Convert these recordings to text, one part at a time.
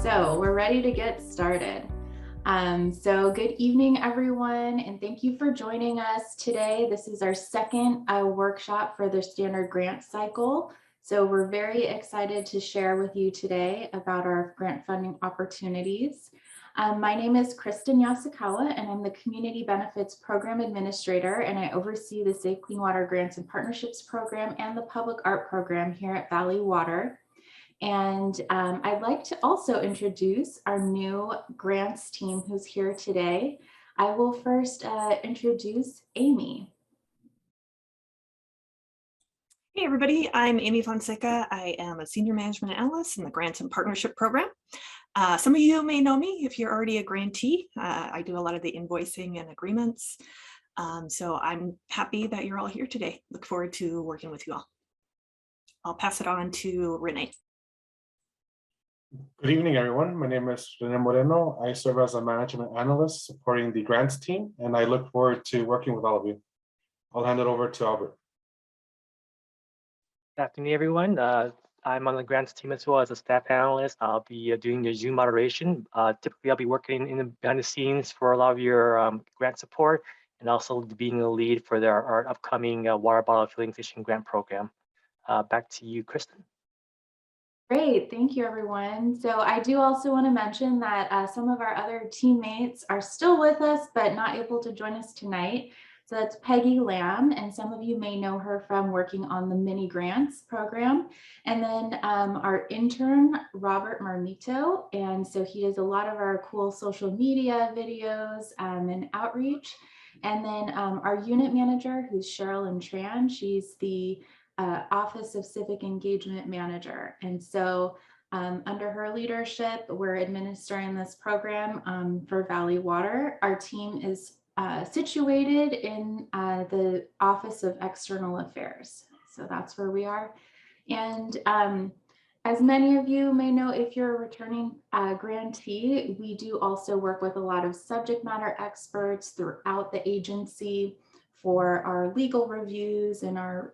So we're ready to get started. So good evening, everyone, and thank you for joining us today. This is our second workshop for the standard grant cycle. So we're very excited to share with you today about our grant funding opportunities. My name is Kristen Yasukawa, and I'm the Community Benefits Program Administrator, and I oversee the Safe Clean Water Grants and Partnerships Program and the Public Art Program here at Valley Water. And I'd like to also introduce our new grants team who's here today. I will first introduce Amy. Hey everybody, I'm Amy Fonseca. I am a Senior Management Analyst in the Grants and Partnership Program. Some of you may know me if you're already a grantee. I do a lot of the invoicing and agreements. So I'm happy that you're all here today. Look forward to working with you all. I'll pass it on to Renee. Good evening, everyone. My name is Rene Moreno. I serve as a management analyst supporting the grants team, and I look forward to working with all of you. I'll hand it over to Albert. Good afternoon, everyone. I'm on the grants team as well as a staff analyst. I'll be doing the Zoom moderation. Typically, I'll be working behind the scenes for a lot of your grant support and also being the lead for our upcoming water bottle filling station grant program. Back to you, Kristen. Great, thank you everyone. So I do also want to mention that some of our other teammates are still with us, but not able to join us tonight. So that's Peggy Lamb, and some of you may know her from working on the mini grants program. And then our intern, Robert Marmito. And so he does a lot of our cool social media videos and outreach. And then our unit manager, who's Sherilyn Tran, she's the Office of Civic Engagement Manager. And so under her leadership, we're administering this program for Valley Water. Our team is situated in the Office of External Affairs. So that's where we are. And as many of you may know, if you're a returning grantee, we do also work with a lot of subject matter experts throughout the agency for our legal reviews and our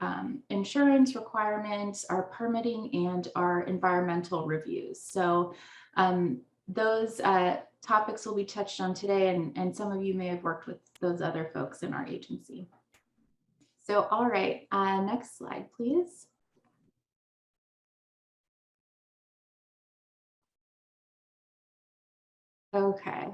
insurance requirements, our permitting, and our environmental reviews. So those topics will be touched on today, and some of you may have worked with those other folks in our agency. So, all right, next slide, please. Okay.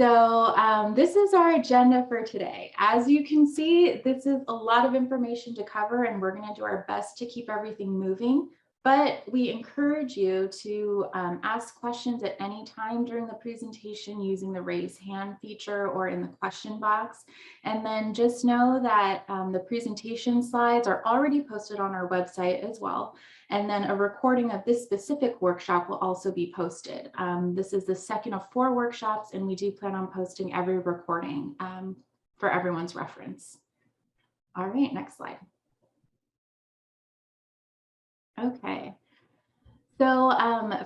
So this is our agenda for today. As you can see, this is a lot of information to cover, and we're going to do our best to keep everything moving. But we encourage you to ask questions at any time during the presentation using the raise hand feature or in the question box. And then just know that the presentation slides are already posted on our website as well. And then a recording of this specific workshop will also be posted. This is the second of 4 workshops, and we do plan on posting every recording for everyone's reference. All right, next slide. Okay. So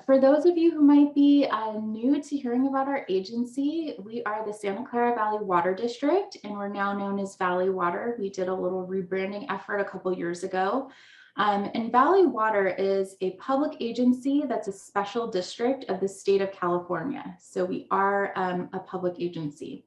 for those of you who might be new to hearing about our agency, we are the Santa Clara Valley Water District, and we're now known as Valley Water. We did a little rebranding effort a couple years ago. And Valley Water is a public agency that's a special district of the state of California. So we are a public agency.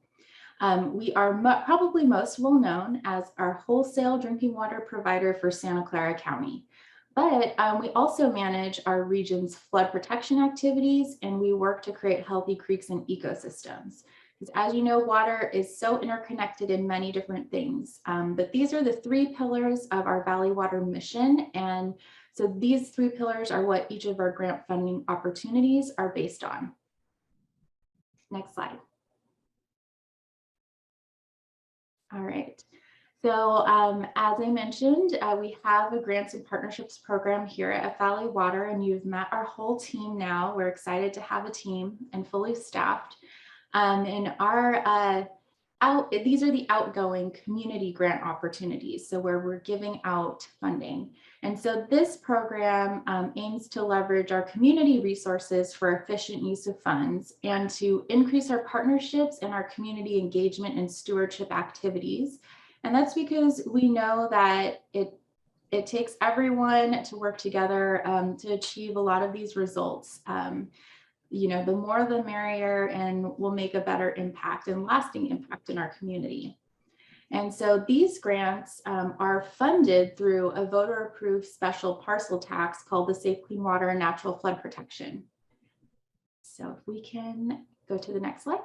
We are probably most well known as our wholesale drinking water provider for Santa Clara County. But we also manage our region's flood protection activities, and we work to create healthy creeks and ecosystems. Because as you know, water is so interconnected in many different things. But these are the 3 pillars of our Valley Water mission. And so these 3 pillars are what each of our grant funding opportunities are based on. Next slide. All right. So as I mentioned, we have a grants and partnerships program here at Valley Water, and you've met our whole team now. We're excited to have a team and fully staffed. And our these are the outgoing community grant opportunities, so where we're giving out funding. And so this program aims to leverage our community resources for efficient use of funds and to increase our partnerships and our community engagement and stewardship activities. And that's because we know that it takes everyone to work together to achieve a lot of these results. the more the merrier, and will make a better impact and lasting impact in our community. And so these grants are funded through a voter-approved special parcel tax called the Safe Clean Water and Natural Flood Protection. So if we can go to the next slide.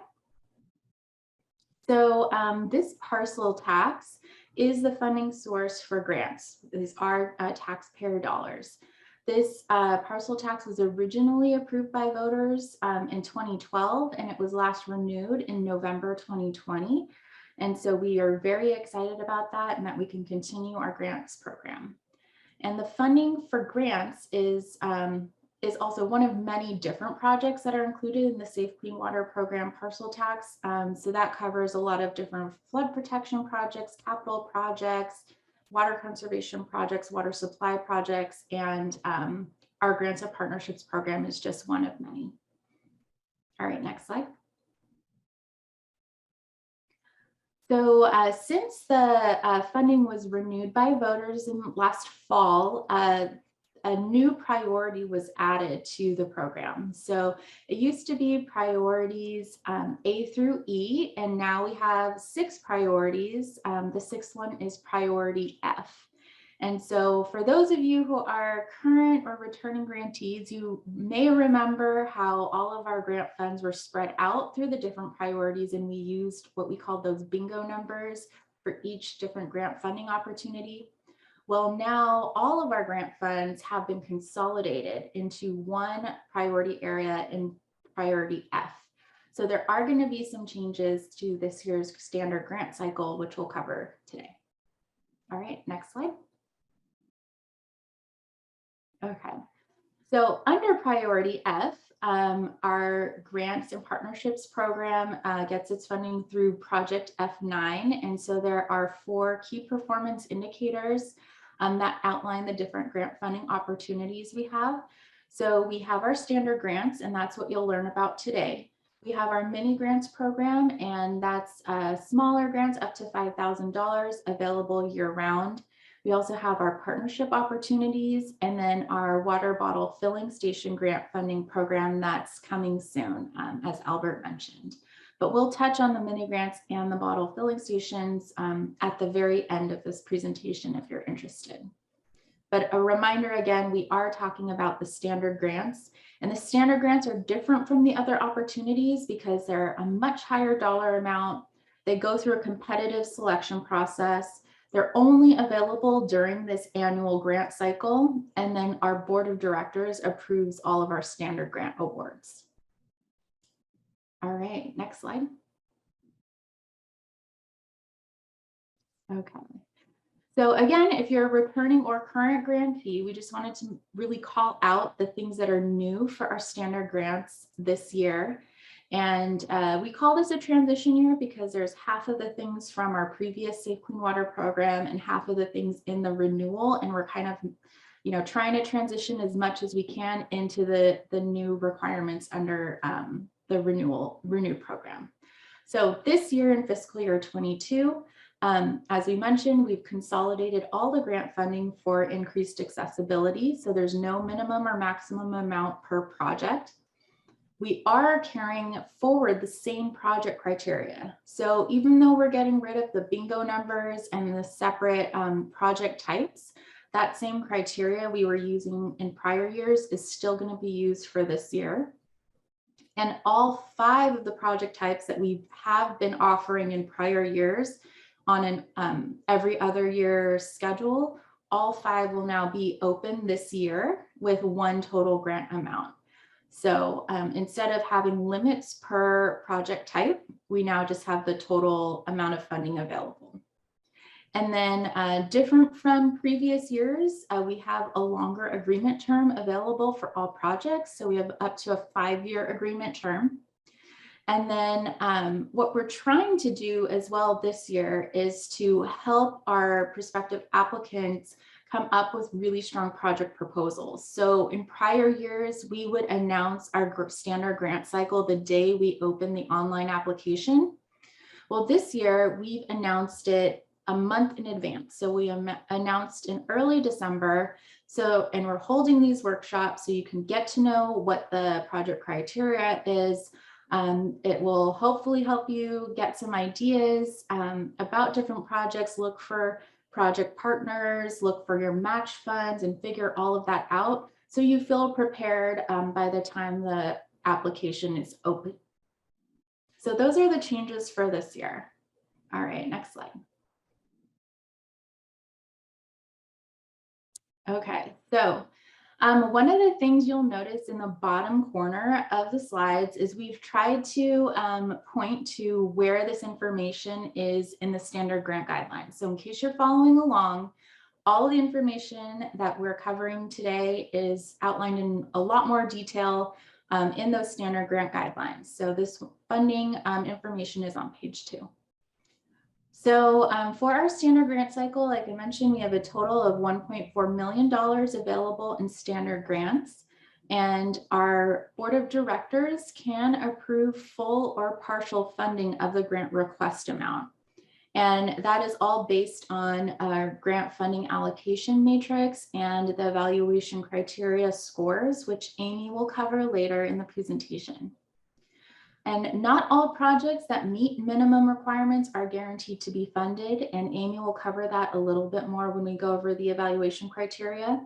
So this parcel tax is the funding source for grants. These are taxpayer dollars. This parcel tax was originally approved by voters in 2012, and it was last renewed in November 2020. And so we are very excited about that, and that we can continue our grants program. And the funding for grants is also one of many different projects that are included in the Safe Clean Water Program parcel tax. So that covers a lot of different flood protection projects, capital projects, water conservation projects, water supply projects, and our Grants and Partnerships program is just one of many. All right, next slide. So since the funding was renewed by voters in last fall, a new priority was added to the program. So it used to be priorities A through E, and now we have 6 priorities. The 6th one is priority F. And so for those of you who are current or returning grantees, you may remember how all of our grant funds were spread out through the different priorities, and we used what we call those bingo numbers for each different grant funding opportunity. Well, now all of our grant funds have been consolidated into one priority area in priority F. So there are going to be some changes to this year's standard grant cycle, which we'll cover today. All right, next slide. Okay, so under priority F, our Grants and Partnerships program gets its funding through Project F9. And so there are 4 key performance indicators that outline the different grant funding opportunities we have. So we have our standard grants, and that's what you'll learn about today. We have our mini grants program, and that's smaller grants up to $5,000 available year round. We also have our partnership opportunities, and then our water bottle filling station grant funding program that's coming soon, as Albert mentioned. But we'll touch on the mini grants and the bottle filling stations at the very end of this presentation if you're interested. But a reminder again, we are talking about the standard grants, and the standard grants are different from the other opportunities because they're a much higher dollar amount. They go through a competitive selection process. They're only available during this annual grant cycle, and then our board of directors approves all of our standard grant awards. All right, next slide. Okay. So again, if you're a returning or current grantee, we just wanted to really call out the things that are new for our standard grants this year. And we call this a transition year because there's half of the things from our previous Safe Clean Water program and half of the things in the renewal. And we're kind of, trying to transition as much as we can into the new requirements under the renewed program. So this year in fiscal year 22, as we mentioned, we've consolidated all the grant funding for increased accessibility. So there's no minimum or maximum amount per project. We are carrying forward the same project criteria. So even though we're getting rid of the bingo numbers and the separate project types, that same criteria we were using in prior years is still going to be used for this year. And all 5 of the project types that we have been offering in prior years on an every other year schedule, all 5 will now be open this year with one total grant amount. So instead of having limits per project type, we now just have the total amount of funding available. And then different from previous years, we have a longer agreement term available for all projects. So we have up to a 5-year agreement term. And then what we're trying to do as well this year is to help our prospective applicants come up with really strong project proposals. So in prior years, we would announce our standard grant cycle the day we open the online application. Well, this year we've announced it a month in advance. So we announced in early December. So, and we're holding these workshops so you can get to know what the project criteria is. It will hopefully help you get some ideas about different projects, look for project partners, look for your match funds, and figure all of that out so you feel prepared by the time the application is open. So those are the changes for this year. All right, next slide. Okay, so one of the things you'll notice in the bottom corner of the slides is we've tried to point to where this information is in the standard grant guidelines. So in case you're following along, all of the information that we're covering today is outlined in a lot more detail in those standard grant guidelines. So this funding information is on page 2. So for our standard grant cycle, like I mentioned, we have a total of $1.4 million available in standard grants, and our board of directors can approve full or partial funding of the grant request amount. And that is all based on our grant funding allocation matrix and the evaluation criteria scores, which Amy will cover later in the presentation. And not all projects that meet minimum requirements are guaranteed to be funded, and Amy will cover that a little bit more when we go over the evaluation criteria.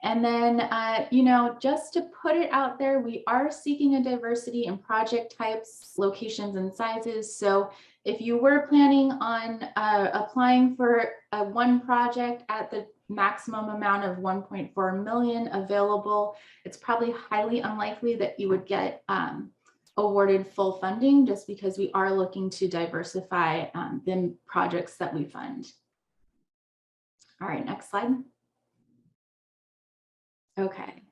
And then, you know, just to put it out there, we are seeking a diversity in project types, locations, and sizes. So if you were planning on applying for one project at the maximum amount of 1.4 million available, it's probably highly unlikely that you would get awarded full funding, just because we are looking to diversify the projects that we fund. All right, next slide. Okay,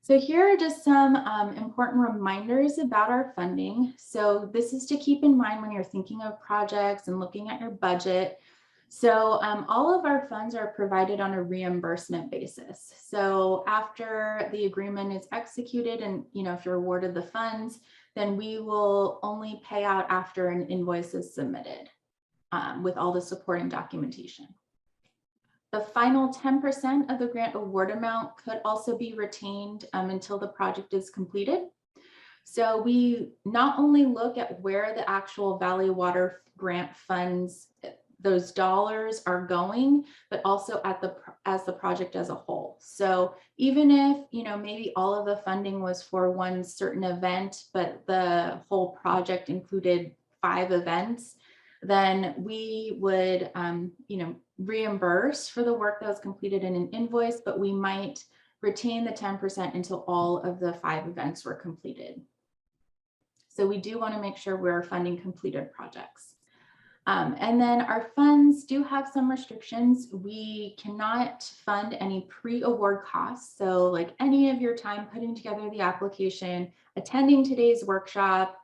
so here are just some important reminders about our funding. So this is to keep in mind when you're thinking of projects and looking at your budget. So all of our funds are provided on a reimbursement basis. So after the agreement is executed and, you know, if you're awarded the funds, then we will only pay out after an invoice is submitted with all the supporting documentation. The final 10% of the grant award amount could also be retained until the project is completed. So we not only look at where the actual Valley Water grant funds, those dollars are going, but also at the project as a whole. So even if, you know, maybe all of the funding was for one certain event, but the whole project included 5 events, then we would, you know, reimburse for the work that was completed in an invoice, but we might retain the 10% until all of the 5 events were completed. So we do want to make sure we're funding completed projects. And then our funds do have some restrictions. We cannot fund any pre-award costs. So like any of your time putting together the application, attending today's workshop,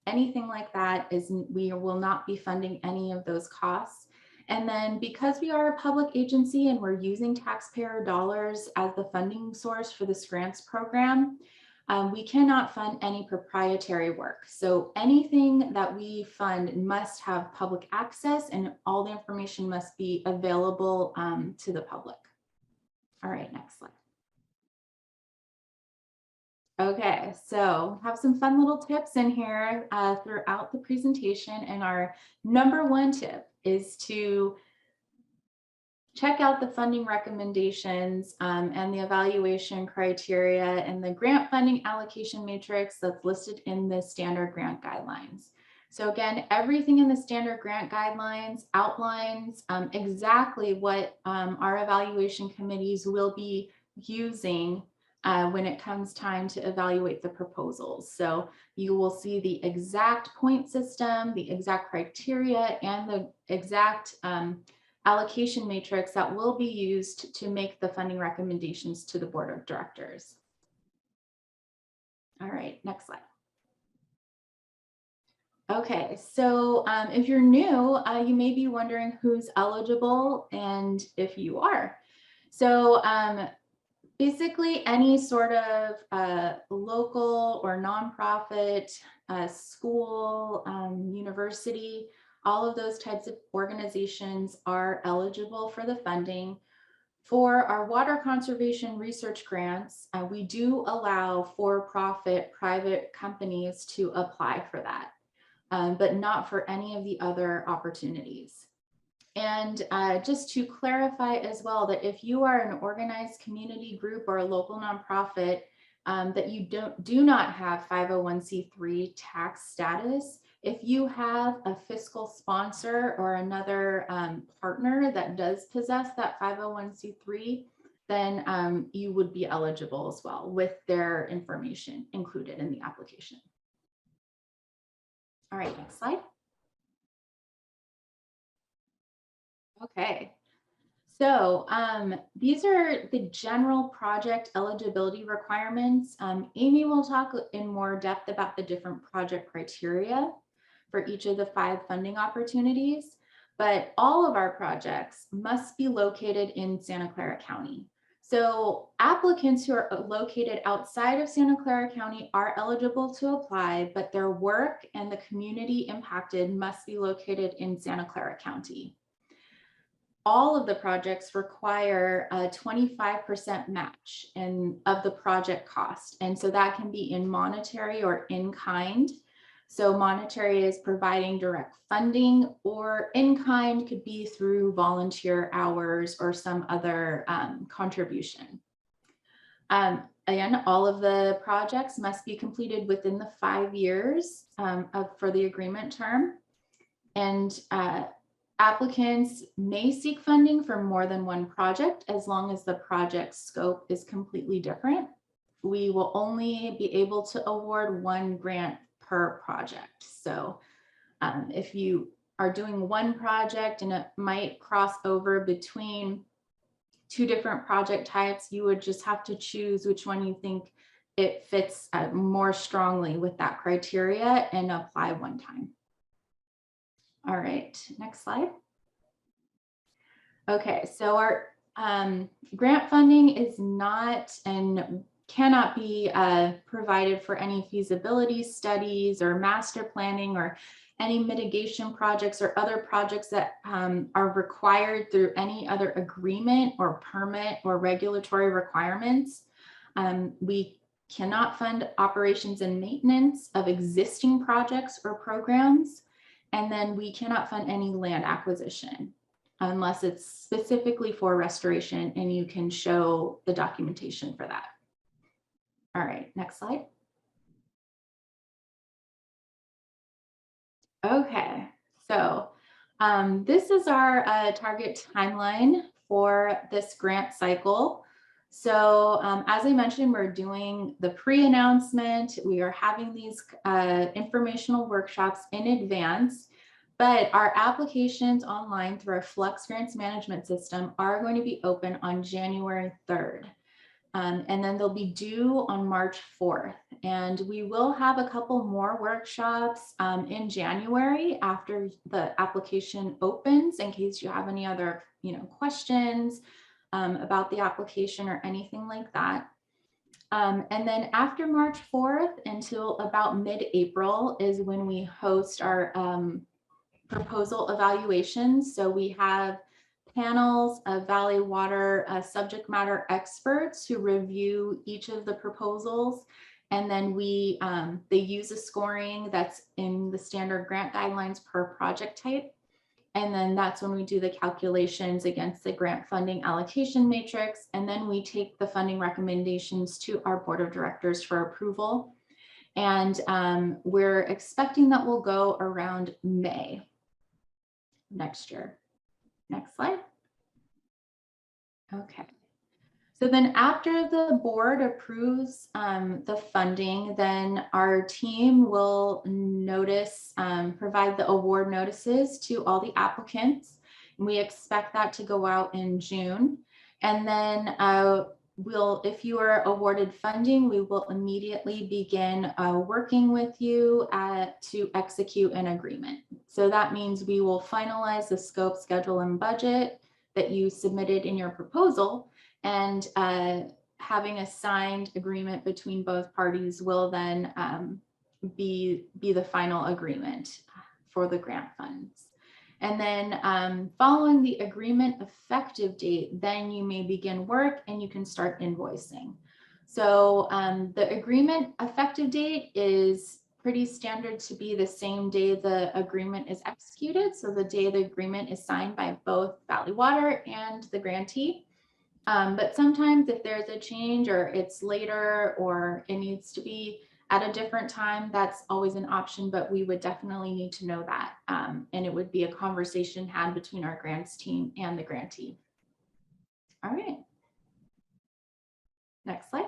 anything like that, we will not be funding any of those costs. And then because we are a public agency and we're using taxpayer dollars as the funding source for this grants program, we cannot fund any proprietary work. So anything that we fund must have public access and all the information must be available to the public. All right, next slide. Okay, so have some fun little tips in here throughout the presentation. And our #1 tip is to check out the funding recommendations and the evaluation criteria and the grant funding allocation matrix that's listed in the standard grant guidelines. So again, everything in the standard grant guidelines outlines exactly what our evaluation committees will be using when it comes time to evaluate the proposals. So you will see the exact point system, the exact criteria, and the exact allocation matrix that will be used to make the funding recommendations to the board of directors. All right, next slide. Okay, so if you're new, you may be wondering who's eligible and if you are. So basically any sort of local or nonprofit school, university, all of those types of organizations are eligible for the funding. For our water conservation research grants, we do allow for-profit private companies to apply for that, but not for any of the other opportunities. And just to clarify as well, that if you are an organized community group or a local nonprofit that you do not have 501c3 tax status, if you have a fiscal sponsor or another partner that does possess that 501c3, then you would be eligible as well with their information included in the application. All right, next slide. Okay, so these are the general project eligibility requirements. Amy will talk in more depth about the different project criteria for each of the 5 funding opportunities, but all of our projects must be located in Santa Clara County. So applicants who are located outside of Santa Clara County are eligible to apply, but their work and the community impacted must be located in Santa Clara County. All of the projects require a 25% match of the project cost. And so that can be in monetary or in kind. So monetary is providing direct funding, or in kind could be through volunteer hours or some other contribution. Again, all of the projects must be completed within the 5 years for the agreement term. And applicants may seek funding for more than one project as long as the project scope is completely different. We will only be able to award 1 grant per project. So if you are doing one project and it might cross over between 2 different project types, you would just have to choose which one you think it fits more strongly with that criteria and apply one time. All right, next slide. Okay, so our grant funding is not and cannot be provided for any feasibility studies or master planning or any mitigation projects or other projects that are required through any other agreement or permit or regulatory requirements. We cannot fund operations and maintenance of existing projects or programs. And then we cannot fund any land acquisition unless it's specifically for restoration and you can show the documentation for that. All right, next slide. Okay, so this is our target timeline for this grant cycle. So as I mentioned, we're doing the pre-announcement. We are having these informational workshops in advance, but our applications online through our Flux Grants Management System are going to be open on January 3rd. And then they'll be due on March 4th. And we will have a couple more workshops in January after the application opens in case you have any other questions about the application or anything like that. And then after March 4th until about mid-April is when we host our proposal evaluations. So we have panels of Valley Water subject matter experts who review each of the proposals. And then they use a scoring that's in the standard grant guidelines per project type. And then that's when we do the calculations against the grant funding allocation matrix. And then we take the funding recommendations to our board of directors for approval. And we're expecting that will go around May next year. Next slide. Okay. So then after the board approves the funding, then our team will provide the award notices to all the applicants. And we expect that to go out in June. And then if you are awarded funding, we will immediately begin working with you to execute an agreement. So that means we will finalize the scope, schedule, and budget that you submitted in your proposal. And having a signed agreement between both parties will then be the final agreement for the grant funds. And then following the agreement effective date, then you may begin work and you can start invoicing. So the agreement effective date is pretty standard to be the same day the agreement is executed. So the day the agreement is signed by both Valley Water and the grantee. But sometimes if there's a change or it's later or it needs to be at a different time, that's always an option, but we would definitely need to know that. And it would be a conversation had between our grants team and the grantee. All right. Next slide.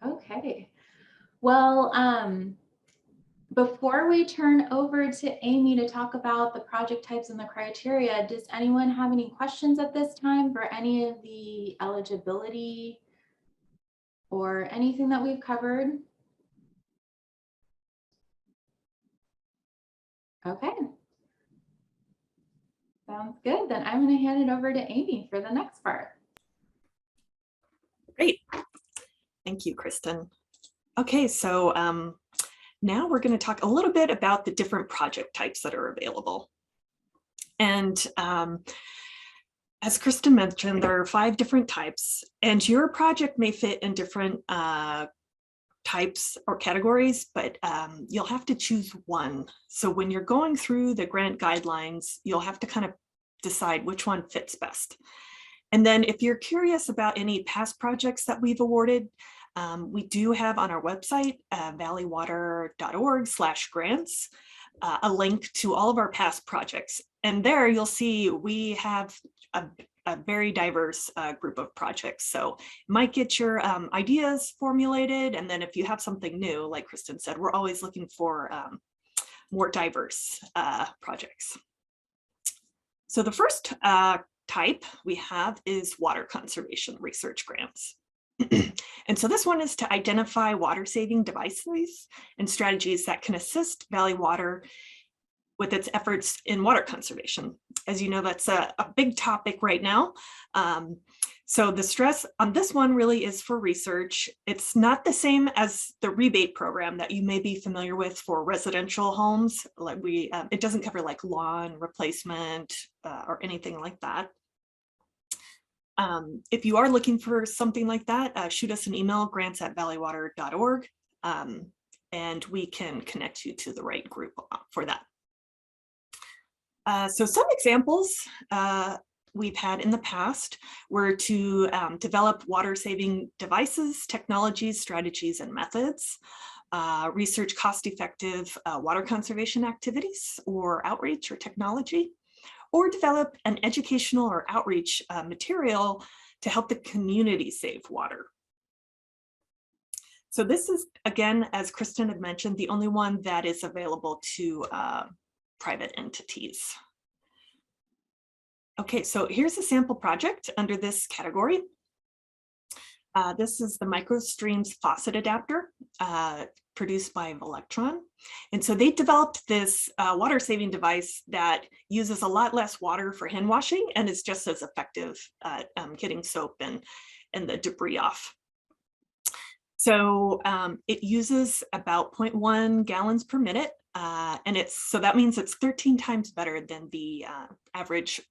Okay. Well, before we turn over to Amy to talk about the project types and the criteria, does anyone have any questions at this time for any of the eligibility or anything that we've covered? Okay. Sounds good. Then I'm going to hand it over to Amy for the next part. Great. Thank you, Kristen. Okay, so now we're going to talk a little bit about the different project types that are available. And as Kristen mentioned, there are 5 different types, and your project may fit in different types or categories, but you'll have to choose one. So when you're going through the grant guidelines, you'll have to kind of decide which one fits best. And then if you're curious about any past projects that we've awarded, we do have on our website, valleywater.org/grants, a link to all of our past projects. And there you'll see we have a very diverse group of projects. So you might get your ideas formulated. And then if you have something new, like Kristen said, we're always looking for more diverse projects. So the first type we have is water conservation research grants. And so this one is to identify water saving devices and strategies that can assist Valley Water with its efforts in water conservation. As you know, that's a big topic right now. So the stress on this one really is for research. It's not the same as the rebate program that you may be familiar with for residential homes. Like it doesn't cover like lawn replacement or anything like that. If you are looking for something like that, shoot us an email, grants@valleywater.org, and we can connect you to the right group for that. So some examples we've had in the past were to develop water-saving devices, technologies, strategies, and methods, research cost-effective water conservation activities or outreach or technology, or develop an educational or outreach material to help the community save water. So this is, again, as Kristen had mentioned, the only one that is available to private entities. Okay, so here's a sample project under this category. This is the MicroStreams faucet adapter produced by Volectron. And so they developed this water saving device that uses a lot less water for hand washing and is just as effective at getting soap and the debris off. So it uses about 0.1 gallons per minute. And so that means it's 13 times better than the average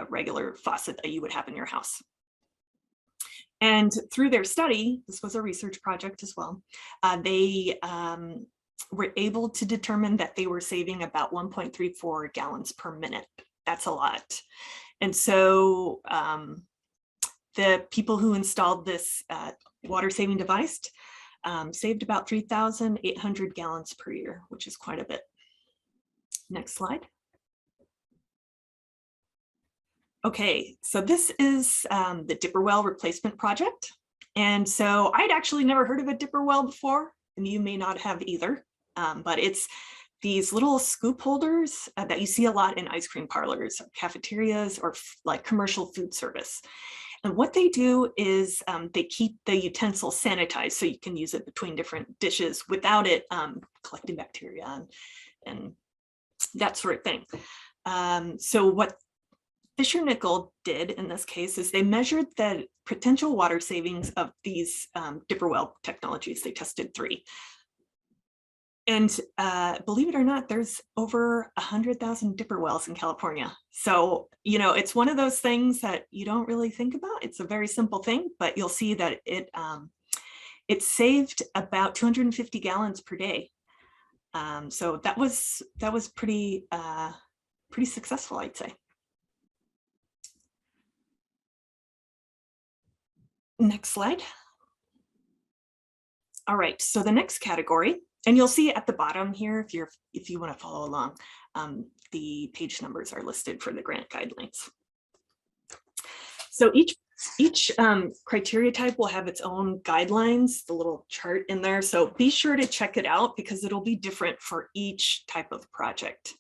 regular faucet that you would have in your house. And through their study, this was a research project as well, they were able to determine that they were saving about 1.34 gallons per minute. That's a lot. And so the people who installed this water saving device saved about 3,800 gallons per year, which is quite a bit. Next slide. Okay, so this is the dipper well replacement project. And so I'd actually never heard of a dipper well before, and you may not have either, but it's these little scoop holders that you see a lot in ice cream parlors, or cafeterias, or like commercial food service. And what they do is they keep the utensil sanitized so you can use it between different dishes without it collecting bacteria and that sort of thing. So what Fisher Nickel did in this case is they measured the potential water savings of these dipper well technologies. They tested 3. And believe it or not, there's over 100,000 dipper wells in California. So, you know, it's one of those things that you don't really think about. It's a very simple thing, but you'll see that it saved about 250 gallons per day. So that was pretty successful, I'd say. Next slide. All right, so the next category, and you'll see at the bottom here, if you want to follow along, the page numbers are listed for the grant guidelines. So each criteria type will have its own guidelines, the little chart in there. So be sure to check it out because it'll be different for each type of project.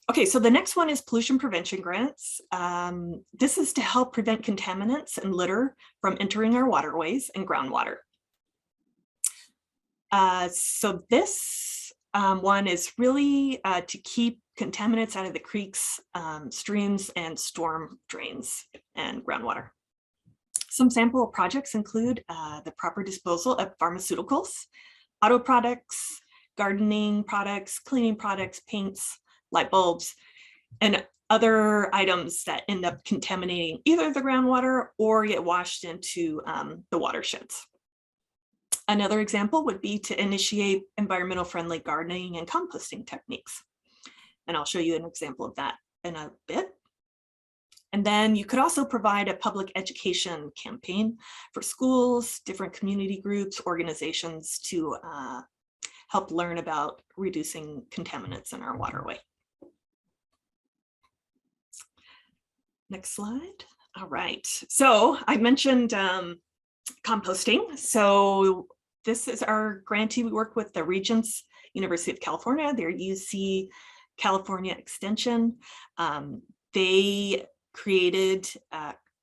Okay, so the next one is pollution prevention grants. This is to help prevent contaminants and litter from entering our waterways and groundwater. So this one is really to keep contaminants out of the creeks, streams, and storm drains and groundwater. Some sample projects include the proper disposal of pharmaceuticals, auto products, gardening products, cleaning products, paints, light bulbs, and other items that end up contaminating either the groundwater or get washed into the watersheds. Another example would be to initiate environmental friendly gardening and composting techniques. And I'll show you an example of that in a bit. And then you could also provide a public education campaign for schools, different community groups, organizations to help learn about reducing contaminants in our waterway. Next slide. All right. So I mentioned composting. So this is our grantee. We work with the Regents University of California, their UC California extension. They created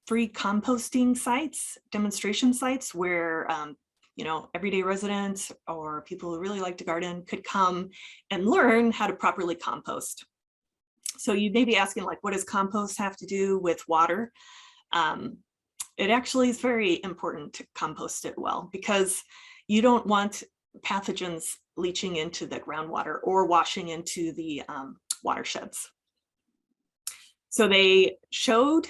free composting sites, demonstration sites where you know, everyday residents or people who really like to garden could come and learn how to properly compost. So you may be asking, like, what does compost have to do with water? It actually is very important to compost it well because you don't want pathogens leaching into the groundwater or washing into the watersheds. So they showed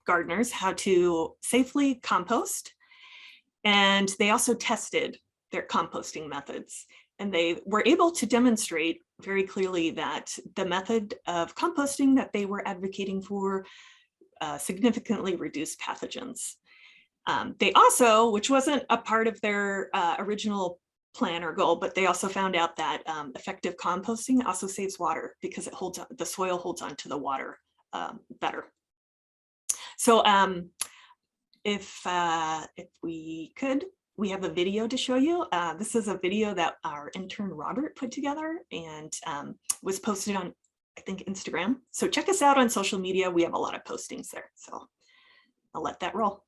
gardeners how to safely compost, and they also tested their composting methods. And they were able to demonstrate very clearly that the method of composting that they were advocating for significantly reduced pathogens. They also, which wasn't a part of their original plan or goal, but they also found out that effective composting also saves water because it holds the soil holds onto the water better. So if we could, we have a video to show you. This is a video that our intern Robert put together and was posted on, I think, Instagram. So check us out on social media. We have a lot of postings there. So I'll let that roll.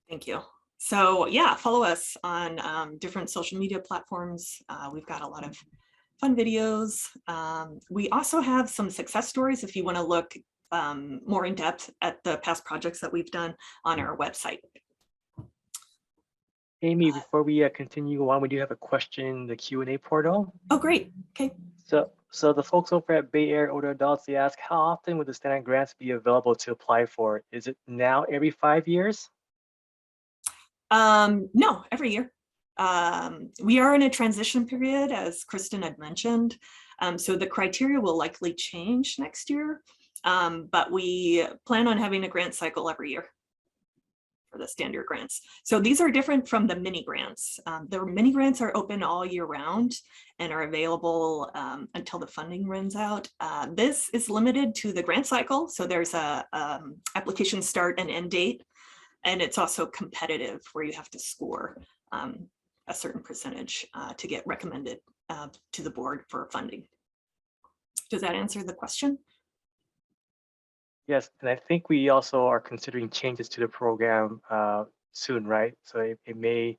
Thank you. So yeah, follow us on different social media platforms. We've got a lot of fun videos. We also have some success stories if you want to look more in depth at the past projects that we've done on our website. Amy, before we continue on, we do have a question in the Q&A portal. Oh, great. Okay. So the folks over at Bay Area Older Adults, they ask, how often would the standard grants be available to apply for? Is it now every 5 years? No, every year. We are in a transition period, as Kristen had mentioned. So the criteria will likely change next year. but we plan on having a grant cycle every year for the standard grants. So these are different from the mini grants. The mini grants are open all year round and are available until the funding runs out. This is limited to the grant cycle. So there's a application start and end date, and it's also competitive where you have to score a certain percentage to get recommended to the board for funding. Does that answer the question? Yes, and I think we also are considering changes to the program soon, right? So it may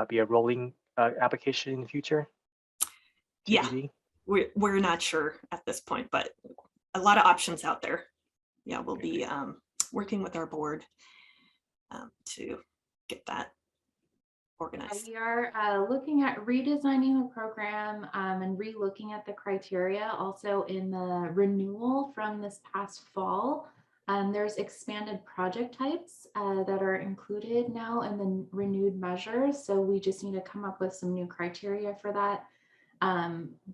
be a rolling application in the future. TBD. Yeah, we're not sure at this point, but a lot of options out there. Yeah, we'll be working with our board to get that organized. We are looking at redesigning the program and re-looking at the criteria. Also in the renewal from this past fall, there's expanded project types that are included now in the renewed measures. So we just need to come up with some new criteria for that.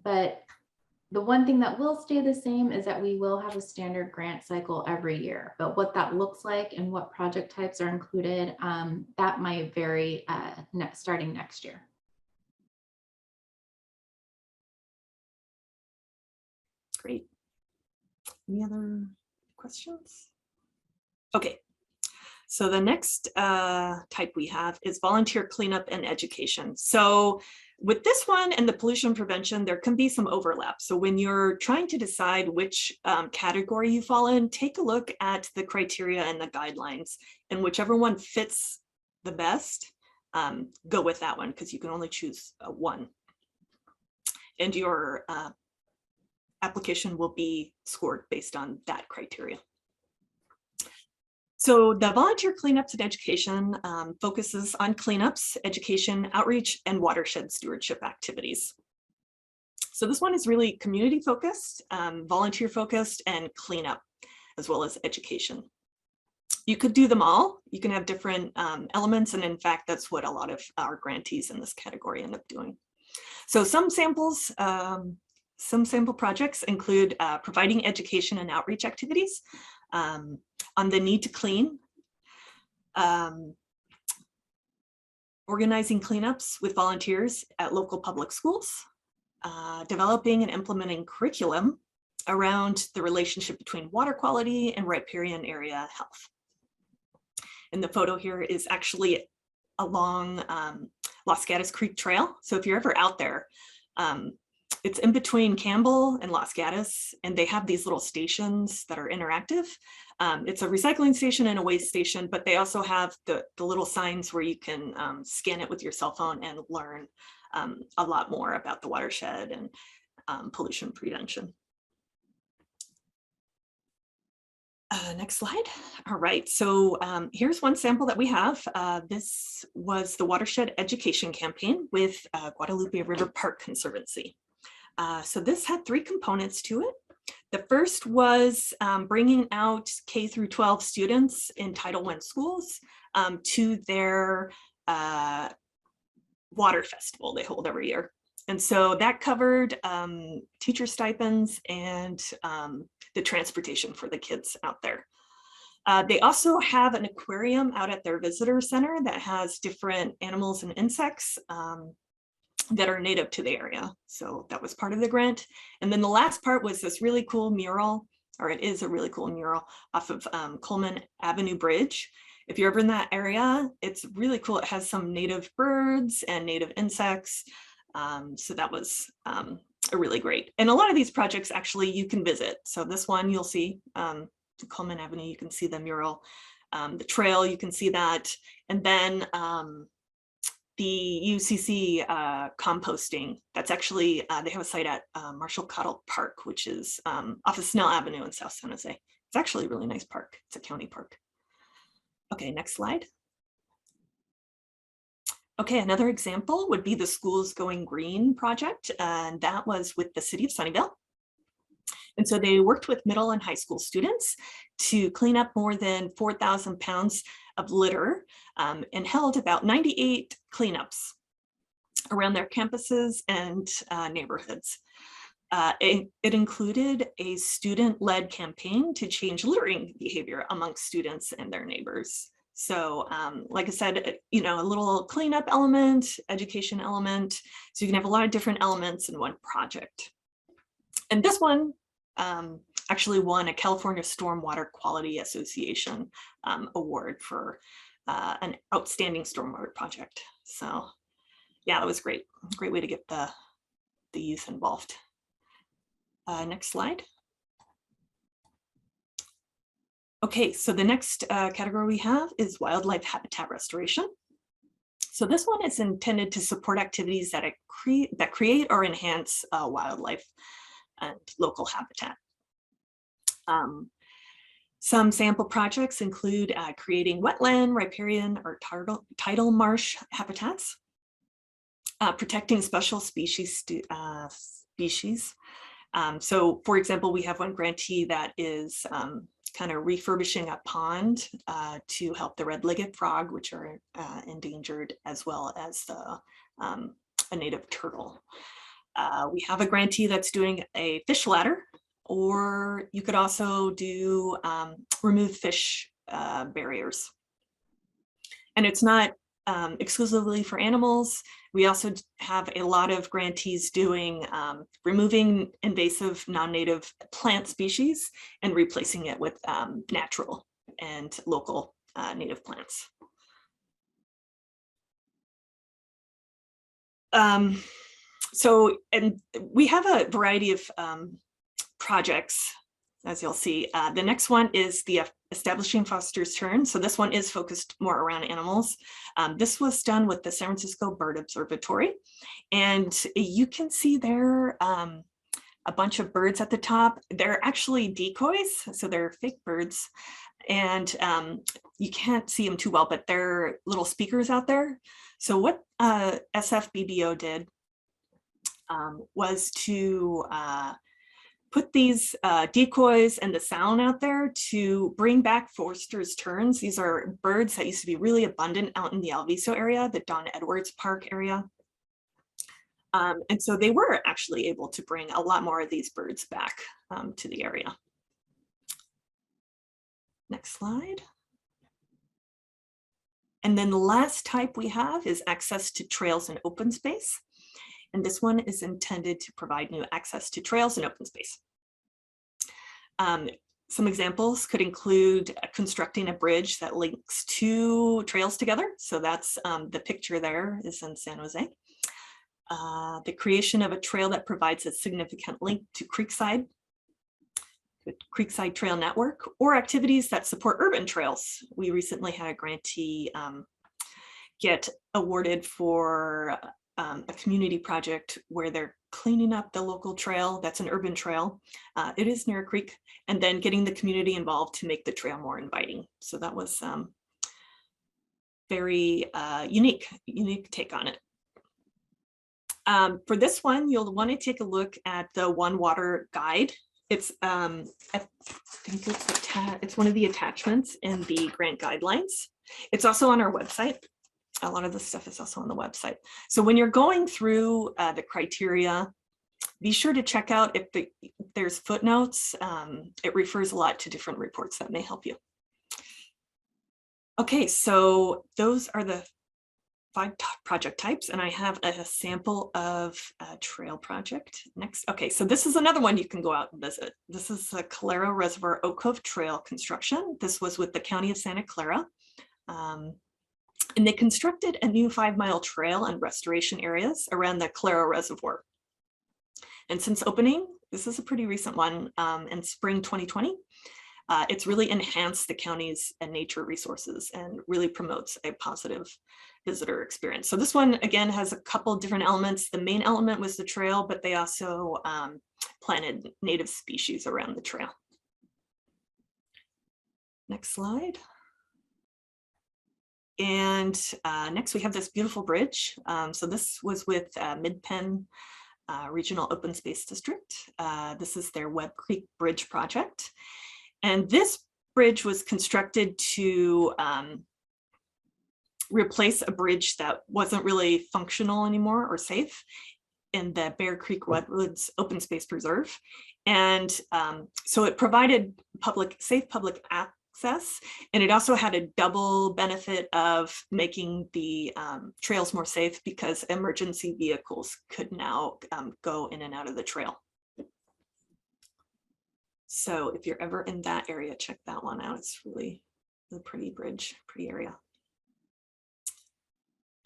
But the one thing that will stay the same is that we will have a standard grant cycle every year, but what that looks like and what project types are included, that might vary starting next year. Great. Any other questions? Okay. So the next type we have is volunteer cleanup and education. So with this one and the pollution prevention, there can be some overlap. So when you're trying to decide which category you fall in, take a look at the criteria and the guidelines, and whichever one fits the best, go with that one, because you can only choose one. And your application will be scored based on that criteria. So the volunteer cleanups and education focuses on cleanups, education, outreach, and watershed stewardship activities. So this one is really community focused, volunteer focused, and cleanup, as well as education. You could do them all. You can have different elements, and in fact, that's what a lot of our grantees in this category end up doing. So some samples, some sample projects include providing education and outreach activities on the need to clean, organizing cleanups with volunteers at local public schools, developing and implementing curriculum around the relationship between water quality and riparian area health. And the photo here is actually along Los Gatos Creek Trail. So if you're ever out there, it's in between Campbell and Los Gatos, and they have these little stations that are interactive. It's a recycling station and a waste station, but they also have the little signs where you can scan it with your cell phone and learn a lot more about the watershed and pollution prevention. Next slide. All right, so here's one sample that we have. This was the Watershed Education Campaign with Guadalupe River Park Conservancy. So this had 3 components to it. The first was bringing out K through 12 students in Title I schools to their water festival they hold every year. And so that covered teacher stipends and the transportation for the kids out there. They also have an aquarium out at their visitor center that has different animals and insects that are native to the area. So that was part of the grant. And then the last part was this really cool mural, or it is a really cool mural off of Coleman Avenue Bridge. If you're ever in that area, it's really cool. It has some native birds and native insects. So that was really great. And a lot of these projects actually you can visit. So this one you'll see Coleman Avenue, you can see the mural, the trail, you can see that. And then the UCC composting, that's actually, they have a site at Marshall Cottle Park, which is off of Snell Avenue in South San Jose. It's actually a really nice park. It's a county park. Okay, next slide. Okay, another example would be the Schools Going Green project, and that was with the city of Sunnyvale. And so they worked with middle and high school students to clean up more than 4,000 pounds of litter and held about 98 cleanups around their campuses and neighborhoods. It included a student-led campaign to change littering behavior amongst students and their neighbors. So like I said, a little cleanup element, education element. So you can have a lot of different elements in one project. And this one actually won a California Stormwater Quality Association award for an outstanding stormwater project. So yeah, that was great. Great way to get the youth involved. Next slide. Okay, so the next category we have is wildlife habitat restoration. So this one is intended to support activities that create or enhance wildlife and local habitat. Some sample projects include creating wetland, riparian, or tidal marsh habitats, protecting special species. So for example, we have one grantee that is kind of refurbishing a pond to help the red-legged frog, which are endangered, as well as a native turtle. We have a grantee that's doing a fish ladder, or you could also do remove fish barriers. And it's not exclusively for animals. We also have a lot of grantees doing removing invasive non-native plant species and replacing it with natural and local native plants. And we have a variety of projects, as you'll see. The next one is the Establishing Foster's Turn. So this one is focused more around animals. This was done with the San Francisco Bird Observatory. And you can see there a bunch of birds at the top. They're actually decoys, so they're fake birds. And you can't see them too well, but they're little speakers out there. So what SFBBO did was to put these decoys and the sound out there to bring back Foster's Terns. These are birds that used to be really abundant out in the Alviso area, the Don Edwards Park area. And so they were actually able to bring a lot more of these birds back to the area. Next slide. And then the last type we have is access to trails and open space. And this one is intended to provide new access to trails and open space. Some examples could include constructing a bridge that links two trails together. So that's the picture there is in San Jose. The creation of a trail that provides a significant link to Creekside, the Creekside Trail Network, or activities that support urban trails. We recently had a grantee get awarded for a community project where they're cleaning up the local trail. That's an urban trail. It is near a creek, and then getting the community involved to make the trail more inviting. So that was very unique take on it. For this one, you'll want to take a look at the One Water guide. It's I think it's one of the attachments in the grant guidelines. It's also on our website. A lot of this stuff is also on the website. So when you're going through the criteria, be sure to check out if there's footnotes. It refers a lot to different reports that may help you. Okay, so those are the 5 project types, and I have a sample of a trail project next. Okay, so this is another one you can go out and visit. This is the Calero Reservoir Oak Cove Trail construction. This was with the County of Santa Clara. And they constructed a new 5-mile trail and restoration areas around the Calero Reservoir. And since opening, this is a pretty recent one, in spring 2020, it's really enhanced the county's nature resources and really promotes a positive visitor experience. So this one, again, has a couple different elements. The main element was the trail, but they also planted native species around the trail. Next slide. And next we have this beautiful bridge. So this was with Mid-Penn Regional Open Space District. This is their Webb Creek Bridge project. And this bridge was constructed to replace a bridge that wasn't really functional anymore or safe. in the Bear Creek Redwoods Open Space Preserve. And so it provided safe public access, and it also had a double benefit of making the trails more safe because emergency vehicles could now go in and out of the trail. So if you're ever in that area, check that one out. It's really a pretty bridge, pretty area.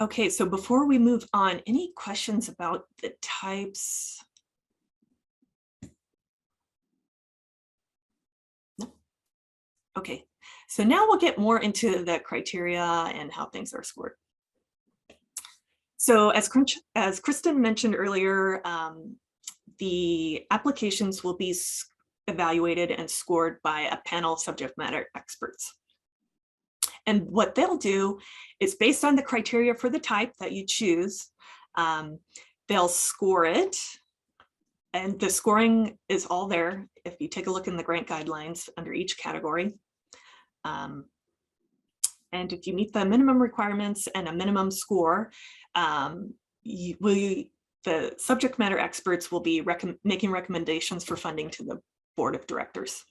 Okay, so before we move on, any questions about the types? No? Okay, so now we'll get more into the criteria and how things are scored. So as Kristen mentioned earlier, the applications will be evaluated and scored by a panel of subject matter experts. And what they'll do is, based on the criteria for the type that you choose, they'll score it. And the scoring is all there if you take a look in the grant guidelines under each category. And if you meet the minimum requirements and a minimum score, the subject matter experts will be making recommendations for funding to the board of directors.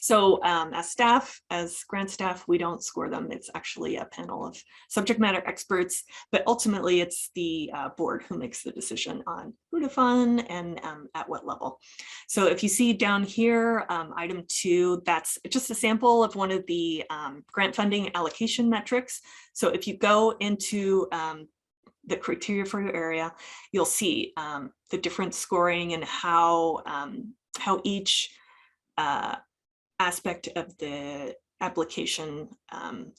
So as staff, as grant staff, we don't score them. It's actually a panel of subject matter experts, but ultimately it's the board who makes the decision on who to fund and at what level. So if you see down here, item 2, that's just a sample of one of the grant funding allocation metrics. So if you go into the criteria for your area, you'll see the different scoring and how each aspect of the application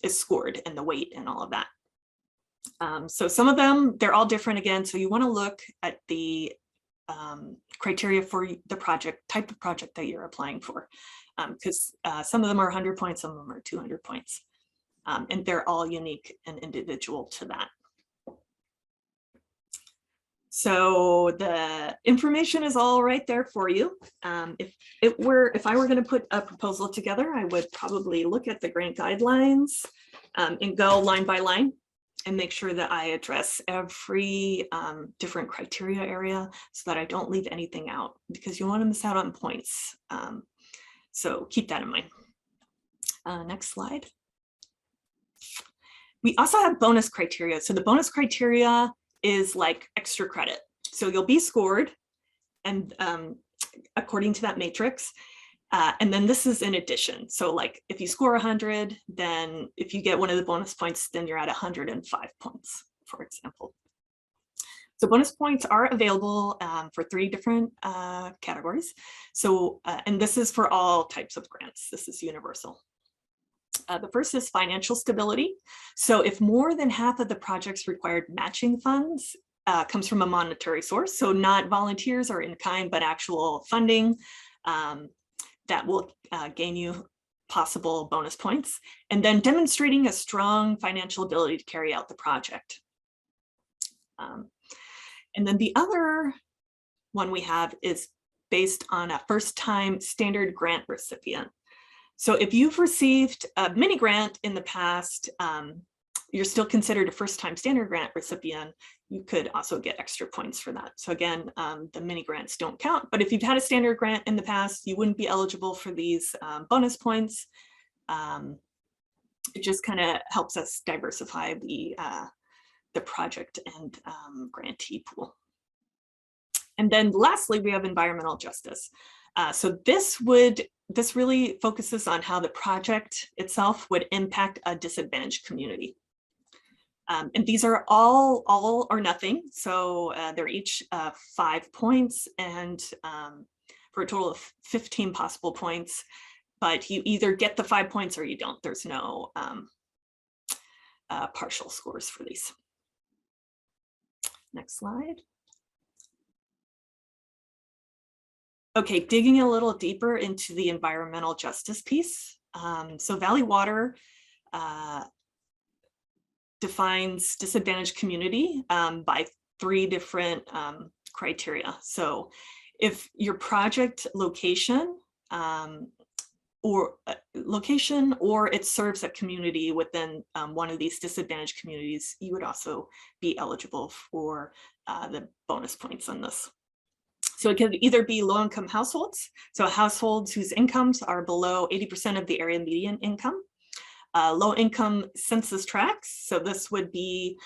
is scored, and the weight and all of that. So some of them, they're all different again. So you want to look at the criteria for the project, type of project that you're applying for, because some of them are 100 points, some of them are 200 points, and they're all unique and individual to that. So the information is all right there for you. If I were going to put a proposal together, I would probably look at the grant guidelines and go line by line and make sure that I address every different criteria area so that I don't leave anything out, because you want to miss out on points. So keep that in mind. Next slide. We also have bonus criteria. So the bonus criteria is like extra credit. So you'll be scored and according to that matrix. And then this is in addition. So like if you score 100, then if you get one of the bonus points, then you're at 105 points, for example. So bonus points are available for 3 different categories. So, and this is for all types of grants. This is universal. The first is financial stability. So if more than half of the project's required matching funds comes from a monetary source, so not volunteers or in kind, but actual funding, that will gain you possible bonus points. And then demonstrating a strong financial ability to carry out the project. And then the other one we have is based on a first-time standard grant recipient. So if you've received a mini grant in the past, you're still considered a first-time standard grant recipient. You could also get extra points for that. So again, the mini grants don't count, but if you've had a standard grant in the past, you wouldn't be eligible for these bonus points. It just kind of helps us diversify the project and grantee pool. And then lastly, we have environmental justice. So this really focuses on how the project itself would impact a disadvantaged community. And these are all or nothing. So they're each 5 points, and for a total of 15 possible points, but you either get the 5 points or you don't. There's no partial scores for these. Next slide. Okay, digging a little deeper into the environmental justice piece. So Valley Water defines disadvantaged community by 3 different criteria. So if your project location or location, or it serves a community within one of these disadvantaged communities, you would also be eligible for the bonus points on this. So it could either be low-income households, so households whose incomes are below 80% of the area median income, low-income census tracts. So this would be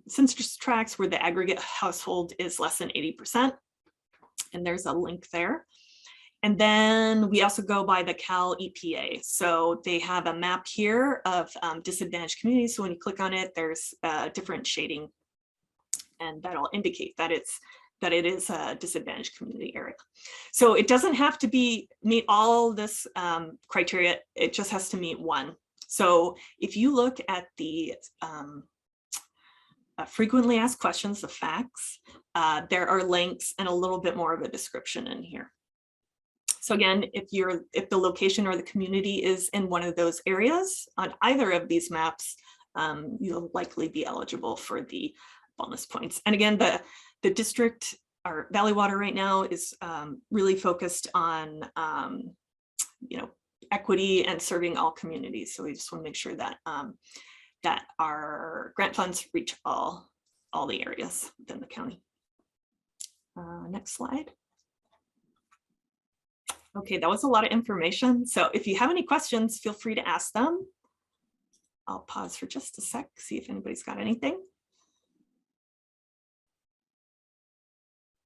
census tracts where the aggregate household is less than 80%. And there's a link there. And then we also go by the Cal EPA. So they have a map here of disadvantaged communities. So when you click on it, there's different shading, and that'll indicate that it is a disadvantaged community area. So it doesn't have to meet all this criteria. It just has to meet one. So if you look at the frequently asked questions, the facts, there are links and a little bit more of a description in here. So again, if the location or the community is in one of those areas on either of these maps, you'll likely be eligible for the bonus points. And again, the district, or Valley Water right now, is really focused on equity and serving all communities. So we just want to make sure that that our grant funds reach all the areas within the county. Next slide. Okay, that was a lot of information. So if you have any questions, feel free to ask them. I'll pause for just a sec, see if anybody's got anything.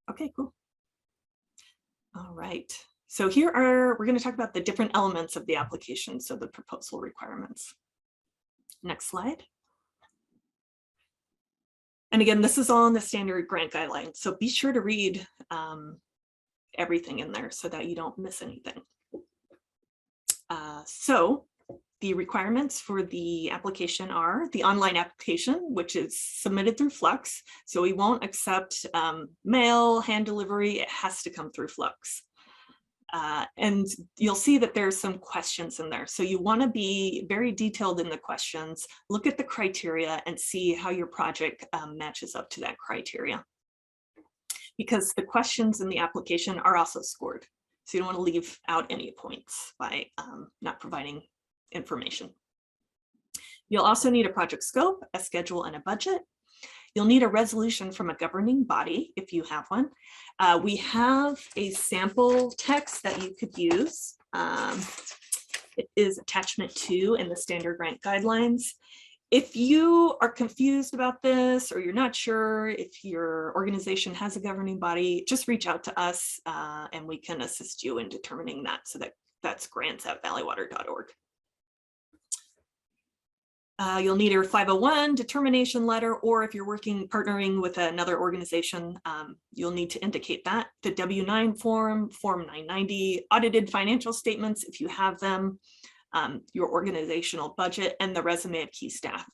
Okay, cool. All right. So we're going to talk about the different elements of the application, so the proposal requirements. Next slide. And again, this is all in the standard grant guidelines, so be sure to read everything in there so that you don't miss anything. So the requirements for the application are the online application, which is submitted through Flux. So we won't accept mail, hand delivery. It has to come through Flux. And you'll see that there's some questions in there. So you want to be very detailed in the questions, look at the criteria and see how your project matches up to that criteria. Because the questions in the application are also scored. So you don't want to leave out any points by not providing information. You'll also need a project scope, a schedule, and a budget. You'll need a resolution from a governing body if you have one. We have a sample text that you could use. It is attachment 2 in the standard grant guidelines. If you are confused about this, or you're not sure if your organization has a governing body, just reach out to us and we can assist you in determining that. So that's grants@valleywater.org. You'll need your 501 determination letter, or if you're partnering with another organization, you'll need to indicate that. The W-9 form, Form 990, audited financial statements if you have them, your organizational budget, and the resume of key staff.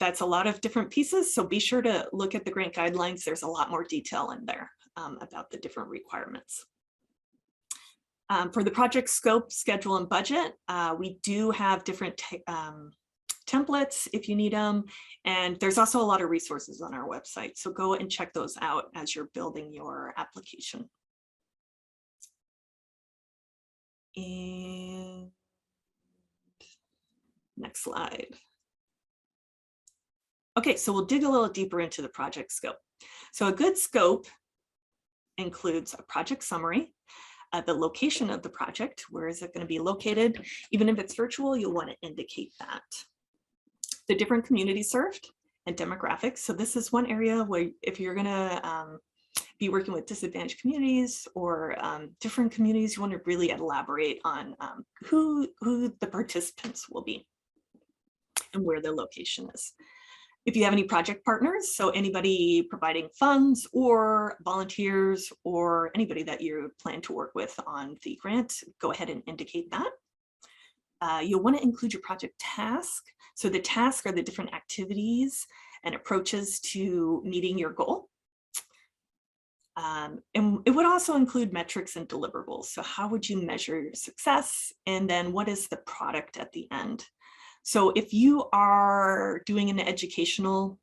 That's a lot of different pieces, so be sure to look at the grant guidelines. There's a lot more detail in there about the different requirements. For the project scope, schedule, and budget, we do have different templates if you need them, and there's also a lot of resources on our website, so go and check those out as you're building your application. And next slide. Okay, so we'll dig a little deeper into the project scope. So a good scope includes a project summary, the location of the project, where is it going to be located? Even if it's virtual, you'll want to indicate that. The different communities served and demographics. So this is one area where if you're going to be working with disadvantaged communities or different communities, you want to really elaborate on who the participants will be and where their location is. If you have any project partners, so anybody providing funds or volunteers or anybody that you plan to work with on the grant, go ahead and indicate that. You'll want to include your project task. So the tasks are the different activities and approaches to meeting your goal. And it would also include metrics and deliverables. So how would you measure your success? And then what is the product at the end? So if you are doing an educational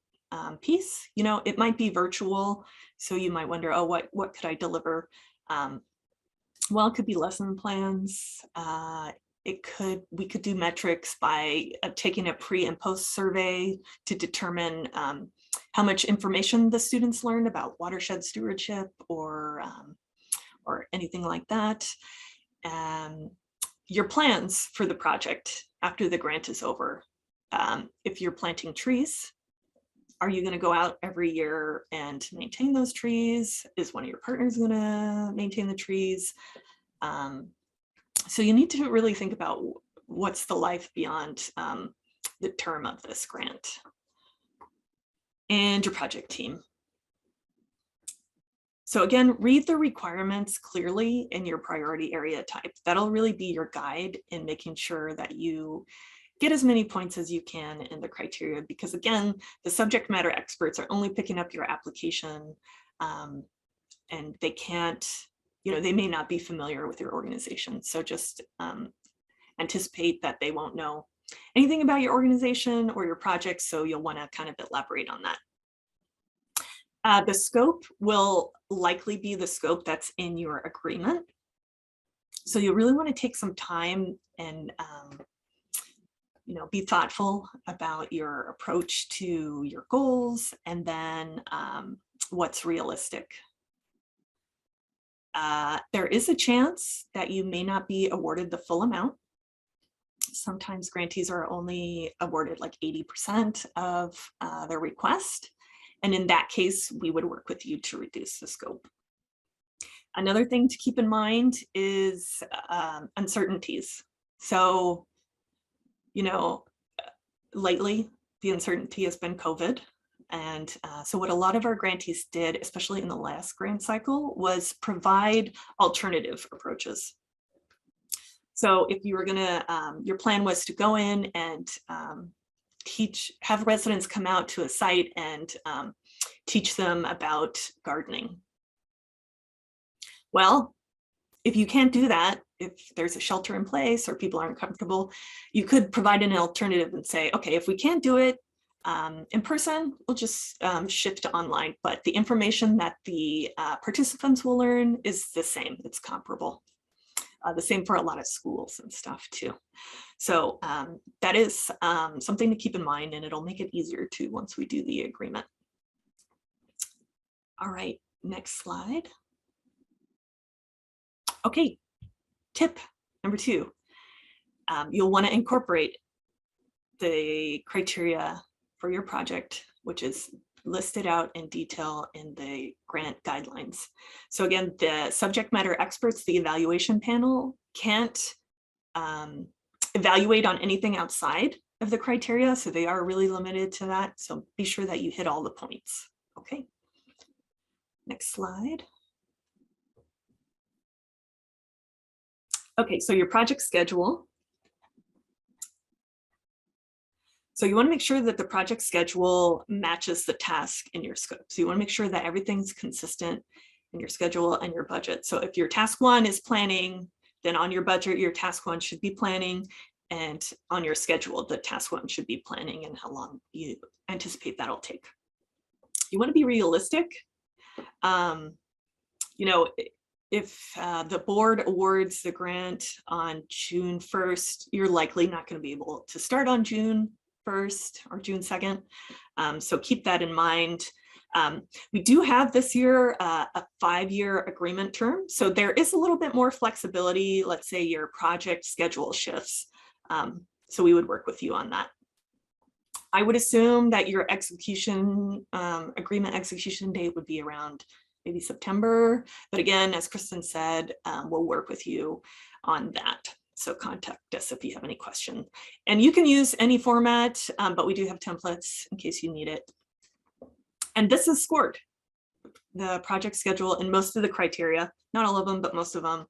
piece, it might be virtual. So you might wonder, oh, what could I deliver Well, it could be lesson plans. We could do metrics by taking a pre and post survey to determine how much information the students learned about watershed stewardship or anything like that. Your plans for the project after the grant is over. If you're planting trees, are you going to go out every year and maintain those trees? Is one of your partners going to maintain the trees? So you need to really think about what's the life beyond the term of this grant. And your project team. So again, read the requirements clearly in your priority area type. That'll really be your guide in making sure that you get as many points as you can in the criteria, because again, the subject matter experts are only picking up your application and they can't, they may not be familiar with your organization. So just anticipate that they won't know anything about your organization or your project. So you'll want to kind of elaborate on that. The scope will likely be the scope that's in your agreement. So you really want to take some time and be thoughtful about your approach to your goals and then what's realistic. There is a chance that you may not be awarded the full amount. Sometimes grantees are only awarded like 80% of their request. And in that case, we would work with you to reduce the scope. Another thing to keep in mind is uncertainties. So, lately, the uncertainty has been COVID. And so what a lot of our grantees did, especially in the last grant cycle, was provide alternative approaches. So if you were your plan was to go in and have residents come out to a site and teach them about gardening. Well, if you can't do that, if there's a shelter in place or people aren't comfortable, you could provide an alternative and say, okay, if we can't do it in person, we'll just shift to online, but the information that the participants will learn is the same, it's comparable. The same for a lot of schools and stuff too. So that is something to keep in mind, and it'll make it easier too once we do the agreement. All right, next slide. Okay, tip number 2. You'll want to incorporate the criteria for your project, which is listed out in detail in the grant guidelines. So again, the subject matter experts, the evaluation panel, can't evaluate on anything outside of the criteria. So they are really limited to that. So be sure that you hit all the points. Okay. Next slide. Okay, so your project schedule. So you want to make sure that the project schedule matches the task in your scope. So you want to make sure that everything's consistent in your schedule and your budget. So if your task 1 is planning, then on your budget, your task 1 should be planning, and on your schedule, the task 1 should be planning and how long you anticipate that'll take. You want to be realistic. If the board awards the grant on June 1st, you're likely not going to be able to start on June 1st or June 2nd. So keep that in mind. We do have this year a 5-year agreement term. So there is a little bit more flexibility. Let's say your project schedule shifts. So we would work with you on that. I would assume that your agreement execution date would be around maybe September. But again, as Kristen said, we'll work with you on that. So contact us if you have any questions. And you can use any format, but we do have templates in case you need it. And this is scored. The project schedule and most of the criteria, not all of them, but most of them,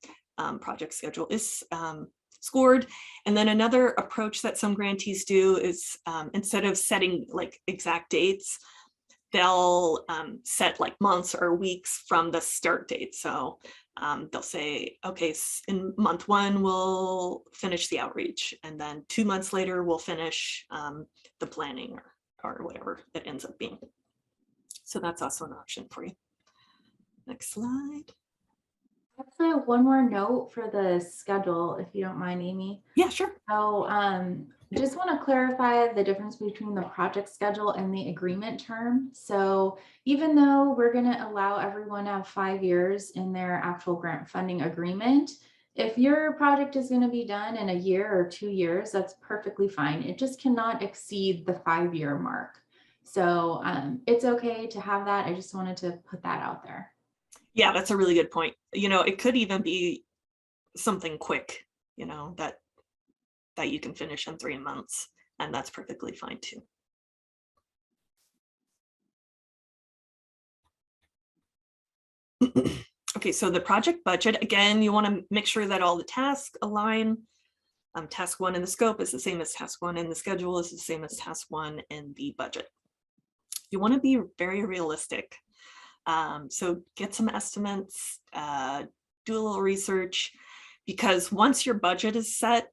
project schedule is scored. And then another approach that some grantees do is instead of setting like exact dates, they'll set like months or weeks from the start date. So they'll say, okay, in month 1, we'll finish the outreach. And then 2 months later, we'll finish the planning or whatever it ends up being. So that's also an option for you. Next slide. Actually, I have one more note for the schedule, if you don't mind, Amy. Yeah, sure. So just want to clarify the difference between the project schedule and the agreement term. So even though we're going to allow everyone to have 5 years in their actual grant funding agreement, if your project is going to be done in a year or 2 years, that's perfectly fine. It just cannot exceed the 5-year mark. So it's okay to have that. I just wanted to put that out there. Yeah, that's a really good point. You know, it could even be something quick, you know, that you can finish in 3 months, and that's perfectly fine too. Okay, so the project budget, again, you want to make sure that all the tasks align. Task 1 in the scope is the same as task 1 in the schedule is the same as task 1 in the budget. You want to be very realistic. So get some estimates, do a little research, because once your budget is set,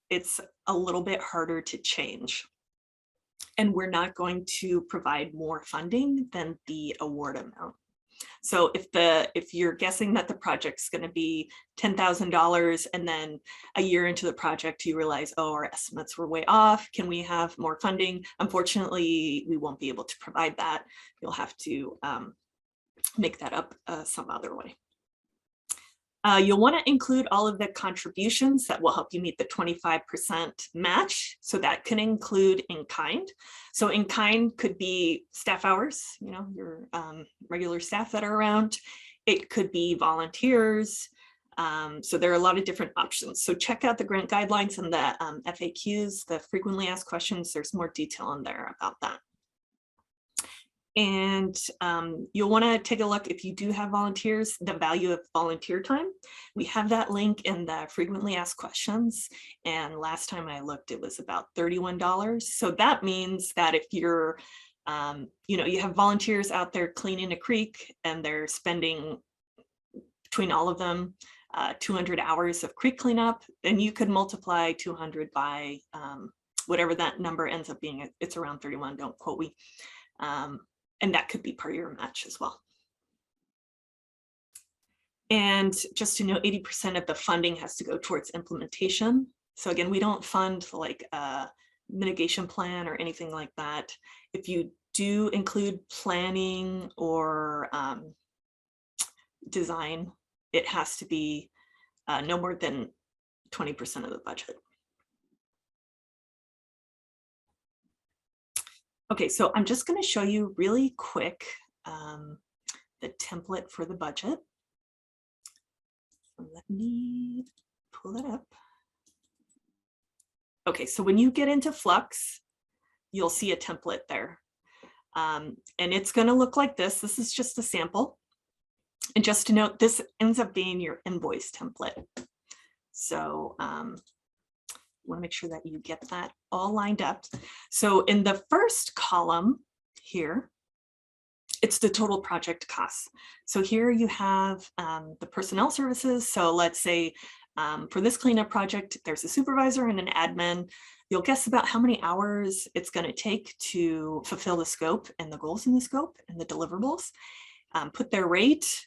it's a little bit harder to change. And we're not going to provide more funding than the award amount. So if you're guessing that the project's going to be $10,000 and then a year into the project you realize, oh, our estimates were way off, can we have more funding? Unfortunately, we won't be able to provide that. You'll have to make that up some other way. You'll want to include all of the contributions that will help you meet the 25% match. So that can include in kind. So in kind could be staff hours, you know, your regular staff that are around. It could be volunteers. So there are a lot of different options. So check out the grant guidelines and the FAQs, the frequently asked questions. There's more detail in there about that. And you'll want to take a look, if you do have volunteers, the value of volunteer time. We have that link in the frequently asked questions. And last time I looked, it was about $31. So that means that if you're, you know, you have volunteers out there cleaning a creek and they're spending between all of them 200 hours of creek cleanup, then you could multiply 200 by whatever that number ends up being. It's around 31, don't quote me. And that could be part of your match as well. And just to know, 80% of the funding has to go towards implementation. So again, we don't fund like a mitigation plan or anything like that. If you do include planning or design, it has to be no more than 20% of the budget. Okay, so I'm just going to show you really quick the template for the budget. So let me pull that up. Okay, so when you get into Flux, you'll see a template there. And it's going to look like this. This is just a sample. And just to note, this ends up being your invoice template. So want to make sure that you get that all lined up. So in the first column here, it's the total project costs. So here you have the personnel services. So let's say for this cleanup project, there's a supervisor and an admin. You'll guess about how many hours it's going to take to fulfill the scope and the goals in the scope and the deliverables. Put their rate,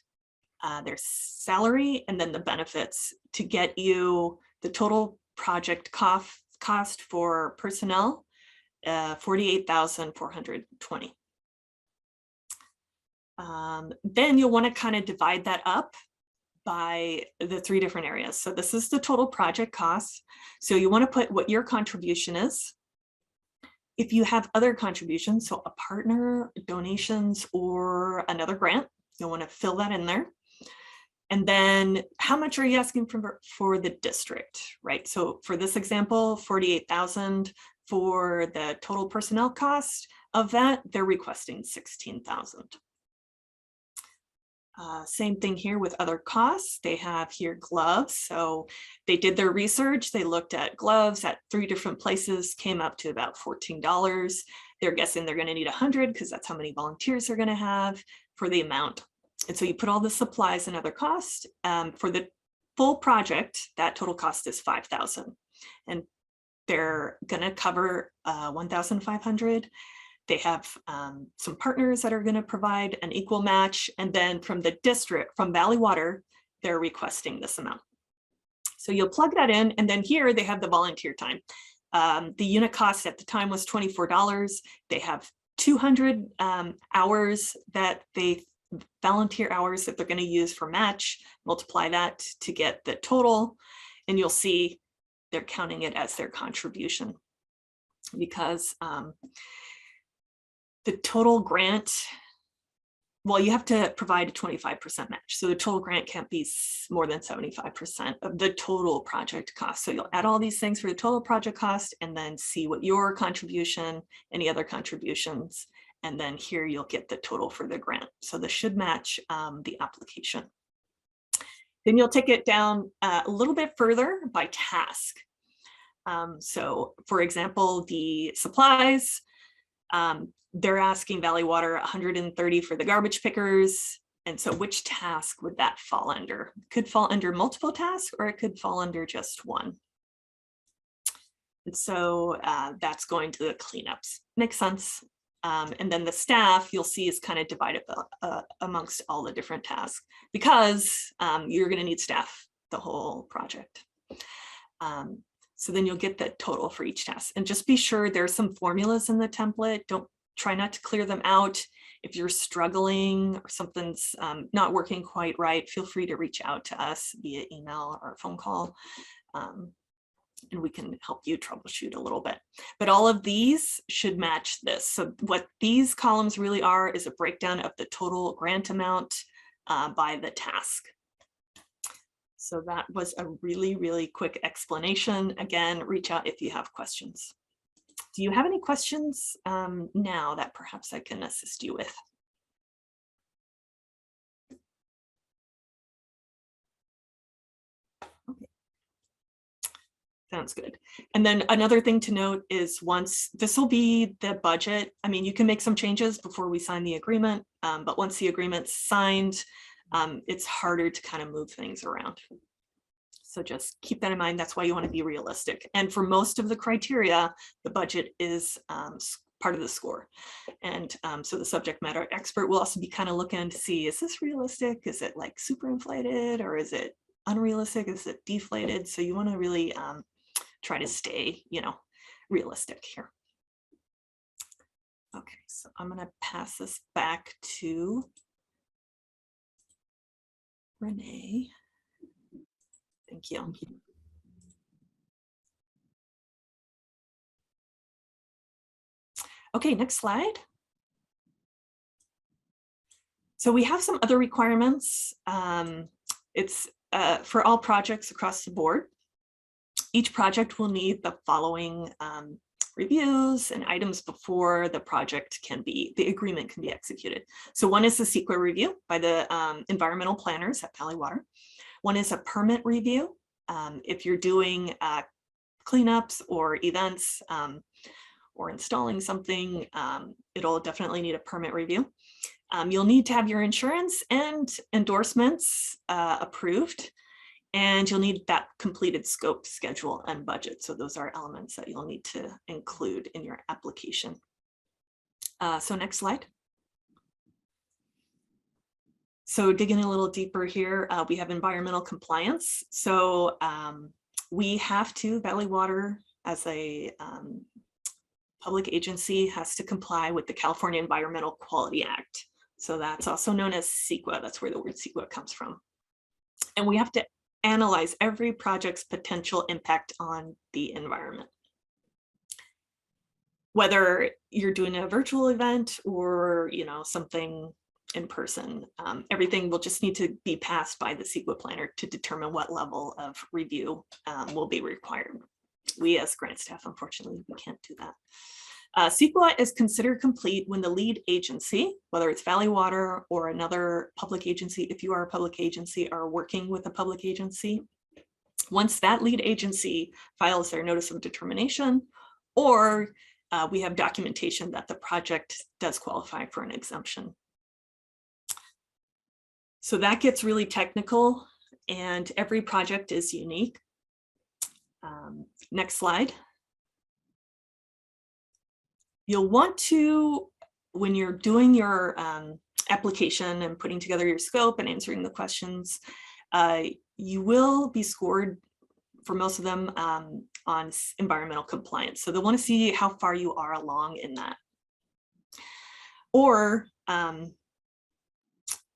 their salary, and then the benefits to get you the total project cost for personnel, $48,420. Then you'll want to kind of divide that up by the 3 different areas. So this is the total project cost. So you want to put what your contribution is. If you have other contributions, so a partner, donations, or another grant, you'll want to fill that in there. And then how much are you asking for the district, right? So for this example, $48,000 for the total personnel cost. Of that, they're requesting $16,000. Same thing here with other costs. They have here gloves. So they did their research. They looked at gloves at 3 different places, came up to about $14. They're guessing they're going to need 100 because that's how many volunteers they're going to have for the amount. And so you put all the supplies and other costs. For the full project, that total cost is $5,000. And they're going to cover $1,500. They have some partners that are going to provide an equal match. And then from the district, from Valley Water, they're requesting this amount. So you'll plug that in, and then here they have the volunteer time. The unit cost at the time was $24. They have 200 hours that volunteer hours that they're going to use for match, multiply that to get the total, and you'll see they're counting it as their contribution, because the total grant, well, you have to provide a 25% match. So the total grant can't be more than 75% of the total project cost. So you'll add all these things for the total project cost and then see what your contribution, any other contributions, and then here you'll get the total for the grant. So this should match the application. Then you'll take it down a little bit further by task. So for example, the supplies, they're asking Valley Water 130 for the garbage pickers. And so which task would that fall under? It could fall under multiple tasks, or it could fall under just one. And so that's going to the cleanups. Makes sense. And then the staff, you'll see, is kind of divided amongst all the different tasks, because you're going to need staff the whole project. So then you'll get the total for each task. And just be sure there's some formulas in the template. Try not to clear them out. If you're struggling or something's not working quite right, feel free to reach out to us via email or phone call, and we can help you troubleshoot a little bit. But all of these should match this. So what these columns really are is a breakdown of the total grant amount by the task. So that was a really, really quick explanation. Again, reach out if you have questions. Do you have any questions now that perhaps I can assist you with? Okay. Sounds good. And then another thing to note is, once this will be the budget, I mean, you can make some changes before we sign the agreement, but once the agreement's signed, it's harder to kind of move things around. So just keep that in mind. That's why you want to be realistic. And for most of the criteria, the budget is part of the score. And so the subject matter expert will also be kind of looking to see, is this realistic? Is it like super inflated, or is it unrealistic? Is it deflated? So you want to really try to stay, realistic here. Okay, so I'm going to pass this back to Renee. Thank you. Okay, next slide. So we have some other requirements. It's for all projects across the board. Each project will need the following reviews and items before the agreement can be executed. So one is the CEQA review by the environmental planners at Valley Water. One is a permit review. If you're doing cleanups or events or installing something, it'll definitely need a permit review. You'll need to have your insurance and endorsements approved, and you'll need that completed scope, schedule, and budget. So those are elements that you'll need to include in your application. So next slide. So digging a little deeper here, we have environmental compliance. So we have to, Valley Water as a public agency has to comply with the California Environmental Quality Act. So that's also known as CEQA. That's where the word CEQA comes from. And we have to analyze every project's potential impact on the environment. Whether you're doing a virtual event or something in person, everything will just need to be passed by the CEQA planner to determine what level of review will be required. We as grant staff, unfortunately, we can't do that. CEQA is considered complete when the lead agency, whether it's Valley Water or another public agency, if you are a public agency, are working with a public agency. Once that lead agency files their notice of determination, or we have documentation that the project does qualify for an exemption. So that gets really technical, and every project is unique. Next slide. You'll want to, when you're doing your application and putting together your scope and answering the questions, you will be scored for most of them on environmental compliance. So they'll want to see how far you are along in that. Or,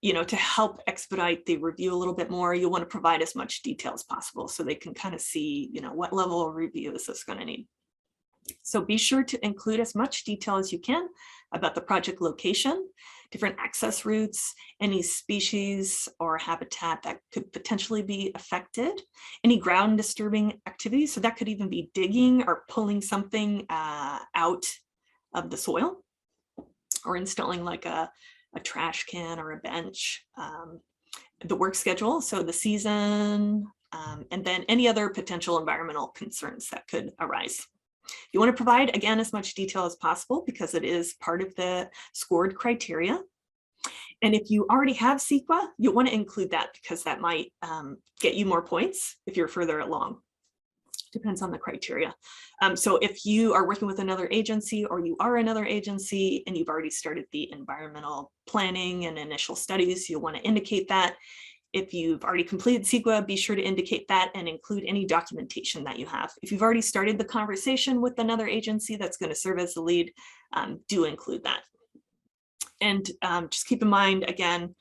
you know, to help expedite the review a little bit more, you want to provide as much detail as possible so they can kind of see, you know, what level of review is this going to need. So be sure to include as much detail as you can about the project location, different access routes, any species or habitat that could potentially be affected, any ground disturbing activities. So that could even be digging or pulling something out of the soil, or installing like a trash can or a bench, the work schedule, so the season, and then any other potential environmental concerns that could arise. You want to provide, again, as much detail as possible because it is part of the scored criteria. And if you already have CEQA, you'll want to include that because that might get you more points if you're further along. Depends on the criteria. So if you are working with another agency or you are another agency and you've already started the environmental planning and initial studies, you'll want to indicate that. If you've already completed CEQA, be sure to indicate that and include any documentation that you have. If you've already started the conversation with another agency that's going to serve as the lead, do include that. And just keep in mind, again,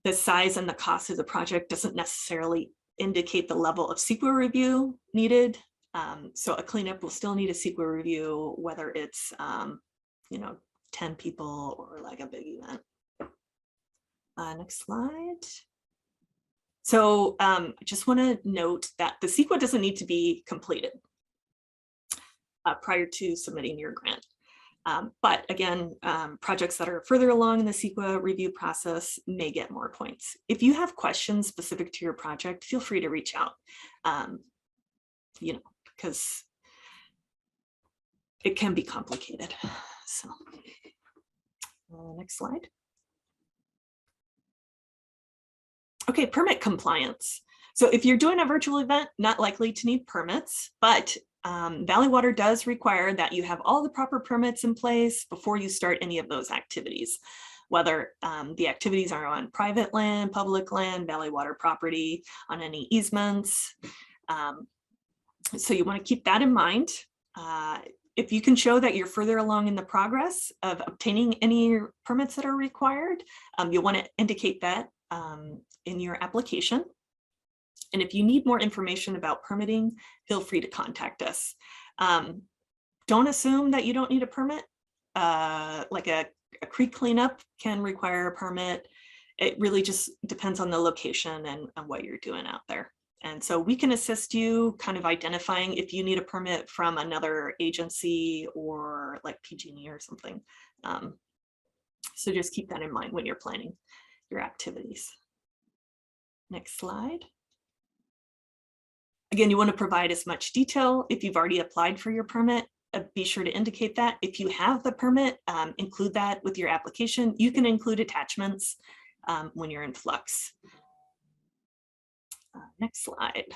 the size and the cost of the project doesn't necessarily indicate the level of CEQA review needed. So a cleanup will still need a CEQA review, whether it's, you know, 10 people or like a big event. Next slide. So I just want to note that the CEQA doesn't need to be completed prior to submitting your grant. But again, projects that are further along in the CEQA review process may get more points. If you have questions specific to your project, feel free to reach out, you know, because it can be complicated. So next slide. Okay, permit compliance. So if you're doing a virtual event, not likely to need permits, but Valley Water does require that you have all the proper permits in place before you start any of those activities, whether the activities are on private land, public land, Valley Water property, on any easements. So you want to keep that in mind. If you can show that you're further along in the progress of obtaining any permits that are required, you'll want to indicate that in your application. And if you need more information about permitting, feel free to contact us. Don't assume that you don't need a permit. Like a creek cleanup can require a permit. It really just depends on the location and what you're doing out there. And so we can assist you kind of identifying if you need a permit from another agency or like PG&E or something. So just keep that in mind when you're planning your activities. Next slide. Again, you want to provide as much detail. If you've already applied for your permit, be sure to indicate that. If you have the permit, include that with your application. You can include attachments when you're in flux. Next slide.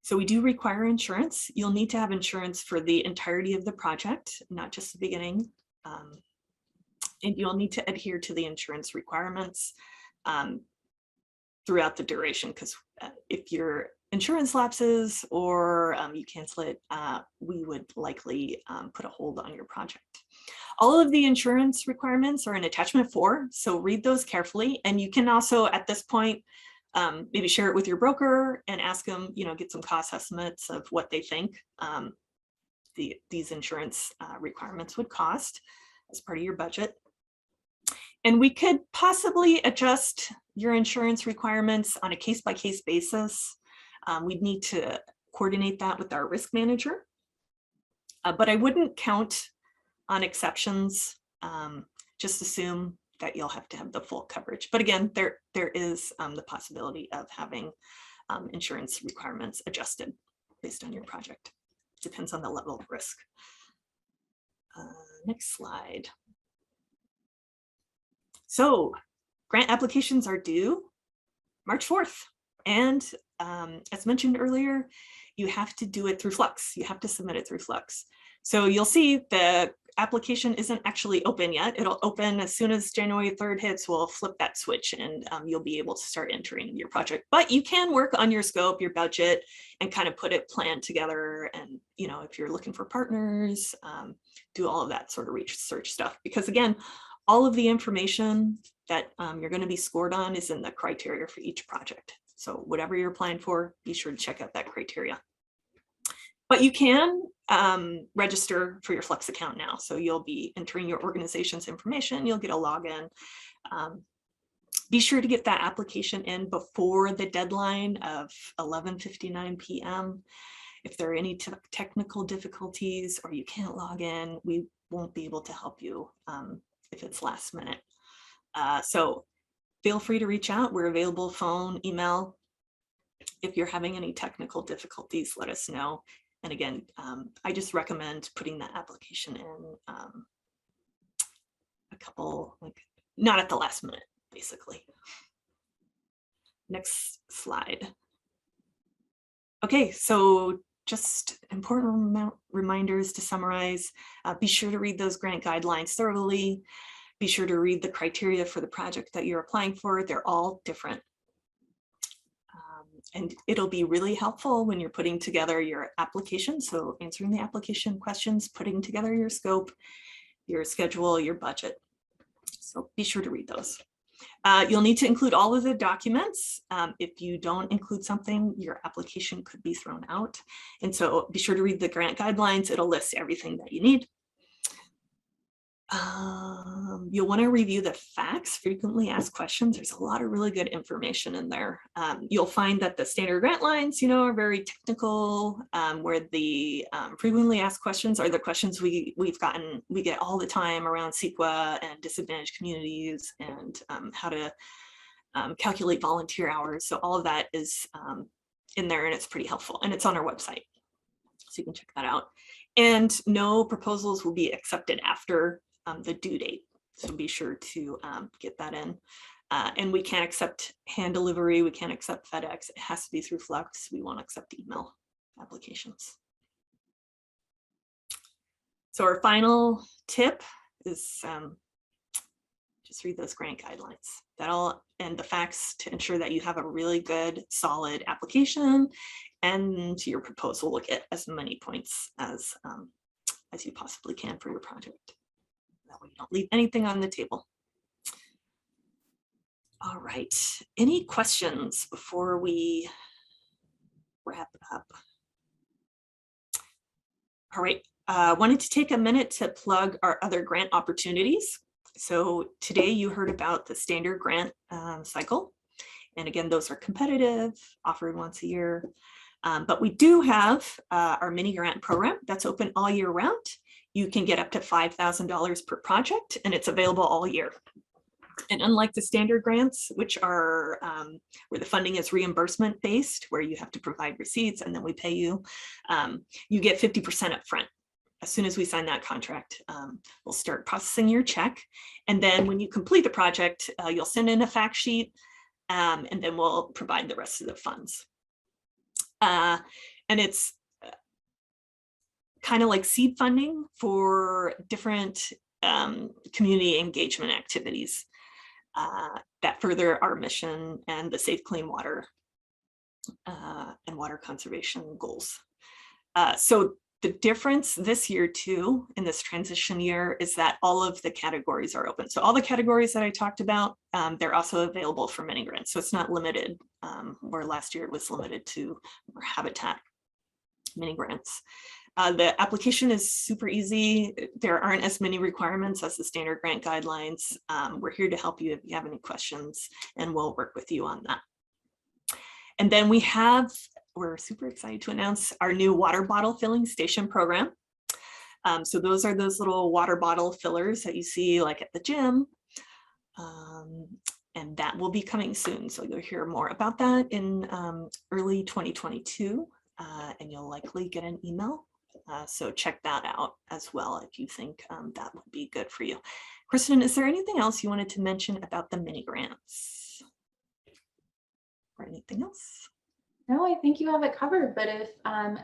So we do require insurance. You'll need to have insurance for the entirety of the project, not just the beginning. And you'll need to adhere to the insurance requirements throughout the duration, because if your insurance lapses or you cancel it, we would likely put a hold on your project. All of the insurance requirements are in attachment 4, so read those carefully. And you can also, at this point, maybe share it with your broker and ask them, you know, get some cost estimates of what they think these insurance requirements would cost as part of your budget. And we could possibly adjust your insurance requirements on a case-by-case basis. We'd need to coordinate that with our risk manager. But I wouldn't count on exceptions. Just assume that you'll have to have the full coverage. But again, there is the possibility of having insurance requirements adjusted based on your project. Depends on the level of risk. Next slide. So grant applications are due March 4th. And as mentioned earlier, you have to do it through Flux. You have to submit it through Flux. So you'll see the application isn't actually open yet. It'll open as soon as January 3rd hits. We'll flip that switch and you'll be able to start entering your project. But you can work on your scope, your budget, and kind of put it planned together. And if you're looking for partners, do all of that sort of research stuff. Because again, all of the information that you're going to be scored on is in the criteria for each project. So whatever you're applying for, be sure to check out that criteria. But you can register for your Flex account now. So you'll be entering your organization's information. You'll get a login. Be sure to get that application in before the deadline of 11:59 p.m. If there are any technical difficulties or you can't log in, we won't be able to help you if it's last minute. So feel free to reach out. We're available phone, email. If you're having any technical difficulties, let us know. And again, I just recommend putting that application in a couple, not at the last minute, basically. Next slide. Okay, so just important reminders to summarize. Be sure to read those grant guidelines thoroughly. Be sure to read the criteria for the project that you're applying for. They're all different. And it'll be really helpful when you're putting together your application. So answering the application questions, putting together your scope, your schedule, your budget. So be sure to read those. You'll need to include all of the documents. If you don't include something, your application could be thrown out. And so be sure to read the grant guidelines. It'll list everything that you need. You'll want to review the facts, frequently asked questions. There's a lot of really good information in there. You'll find that the standard grant lines, are very technical, where the frequently asked questions are the questions we get all the time around CEQA and disadvantaged communities and how to calculate volunteer hours. So all of that is in there and it's pretty helpful and it's on our website. So you can check that out. And no proposals will be accepted after the due date. So be sure to get that in. And we can't accept hand delivery. We can't accept FedEx. It has to be through Flex. We won't accept email applications. So our final tip is just read those grant guidelines. And the facts to ensure that you have a really good, solid application, and your proposal will get as many points as you possibly can for your project. That way you don't leave anything on the table. All right, any questions before we wrap up? All right, wanted to take a minute to plug our other grant opportunities. So today you heard about the standard grant cycle. And again, those are competitive, offered once a year. But we do have our mini grant program that's open all year round. You can get up to $5,000 per project and it's available all year. And unlike the standard grants, which are where the funding is reimbursement based, where you have to provide receipts and then we pay you, you get 50% up front. As soon as we sign that contract, we'll start processing your check. And then when you complete the project, you'll send in a fact sheet and then we'll provide the rest of the funds. And it's kind of like seed funding for different community engagement activities that further our mission and the safe, clean water and water conservation goals. So the difference this year too, in this transition year, is that all of the categories are open. So all the categories that I talked about, they're also available for mini grants. So it's not limited, where last year it was limited to habitat mini grants. The application is super easy. There aren't as many requirements as the standard grant guidelines. We're here to help you if you have any questions, and we'll work with you on that. And then we're super excited to announce our new water bottle filling station program. So those are those little water bottle fillers that you see like at the gym. And that will be coming soon. So you'll hear more about that in early 2022, and you'll likely get an email. So check that out as well if you think that would be good for you. Kristen, is there anything else you wanted to mention about the mini grants? Or anything else? No, I think you have it covered, but if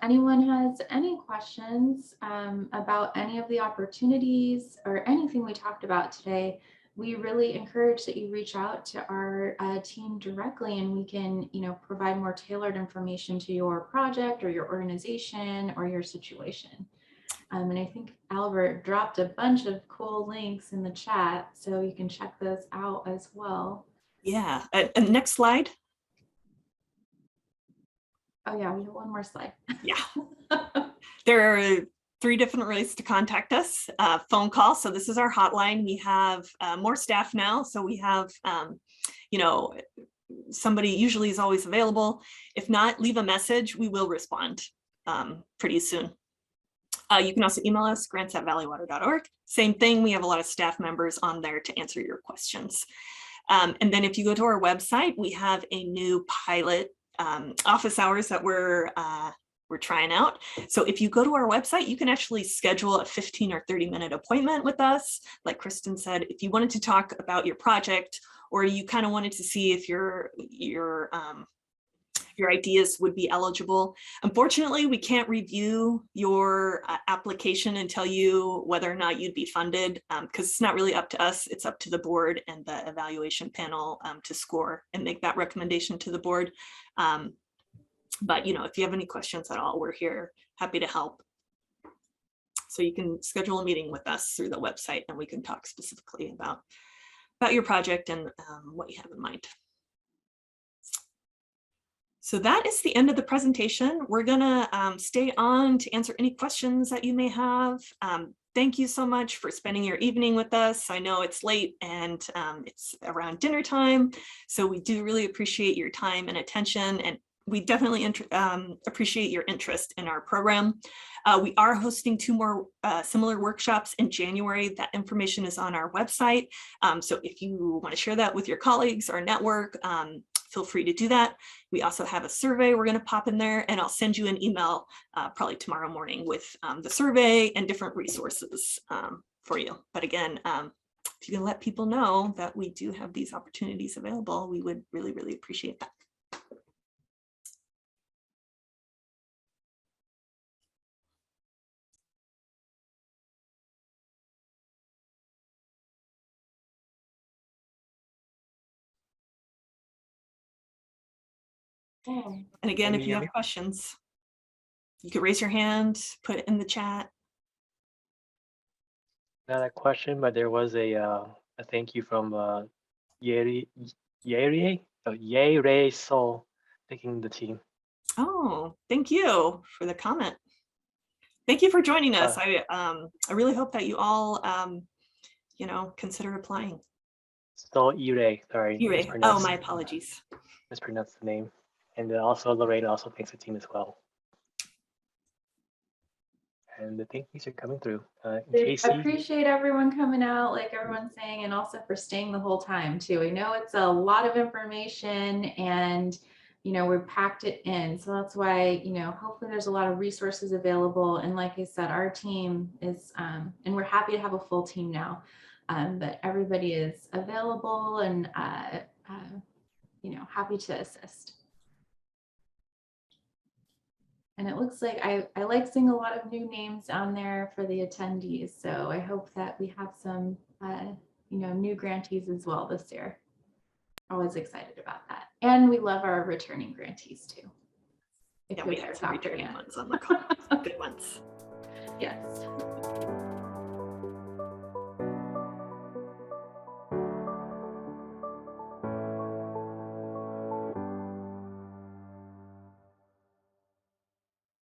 anyone has any questions about any of the opportunities or anything we talked about today, we really encourage that you reach out to our team directly, and we can, provide more tailored information to your project or your organization or your situation. And I think Albert dropped a bunch of cool links in the chat, so you can check those out as well. Yeah, and next slide. Oh yeah, we have one more slide. Yeah. There are 3 different ways to contact us. Phone call. So this is our hotline. We have more staff now. So we have, somebody usually is always available. If not, leave a message. We will respond pretty soon. You can also email us, grants@valleywater.org. Same thing. We have a lot of staff members on there to answer your questions. And then if you go to our website, we have a new pilot office hours that we're trying out. So if you go to our website, you can actually schedule a 15 or 30-minute appointment with us. Like Kristen said, if you wanted to talk about your project, or you kind of wanted to see if your ideas would be eligible. Unfortunately, we can't review your application and tell you whether or not you'd be funded, because it's not really up to us. It's up to the board and the evaluation panel to score and make that recommendation to the board. But if you have any questions at all, we're here, happy to help. So you can schedule a meeting with us through the website, and we can talk specifically about your project and what you have in mind. So that is the end of the presentation. We're gonna stay on to answer any questions that you may have. Thank you so much for spending your evening with us. I know it's late and it's around dinner time, so we do really appreciate your time and attention, and we definitely appreciate your interest in our program. We are hosting 2 more similar workshops in January. That information is on our website. So if you want to share that with your colleagues or network, feel free to do that. We also have a survey we're going to pop in there, and I'll send you an email probably tomorrow morning with the survey and different resources for you. But again, if you can let people know that we do have these opportunities available, we would really, really appreciate that. And again, if you have questions, you could raise your hand, put it in the chat. Not a question, but there was a thank you from Yeri Soul, thanking the team. Oh, thank you for the comment. Thank you for joining us. I really hope that you all, consider applying. So Ire, sorry. Ire. Oh, my apologies. Mispronounced the name. And also Lorraine also thanks the team as well. And the thank yous are coming through. Casey. I appreciate everyone coming out, like everyone's saying, and also for staying the whole time too. I know it's a lot of information, and we packed it in. So that's why, hopefully there's a lot of resources available. And like I said, our team is, and we're happy to have a full team now, but everybody is available and, happy to assist. And it looks like I like seeing a lot of new names on there for the attendees. So I hope that we have some, new grantees as well this year. Always excited about that. And we love our returning grantees too. Yeah, we have some returning ones on the call. Good ones. Yes.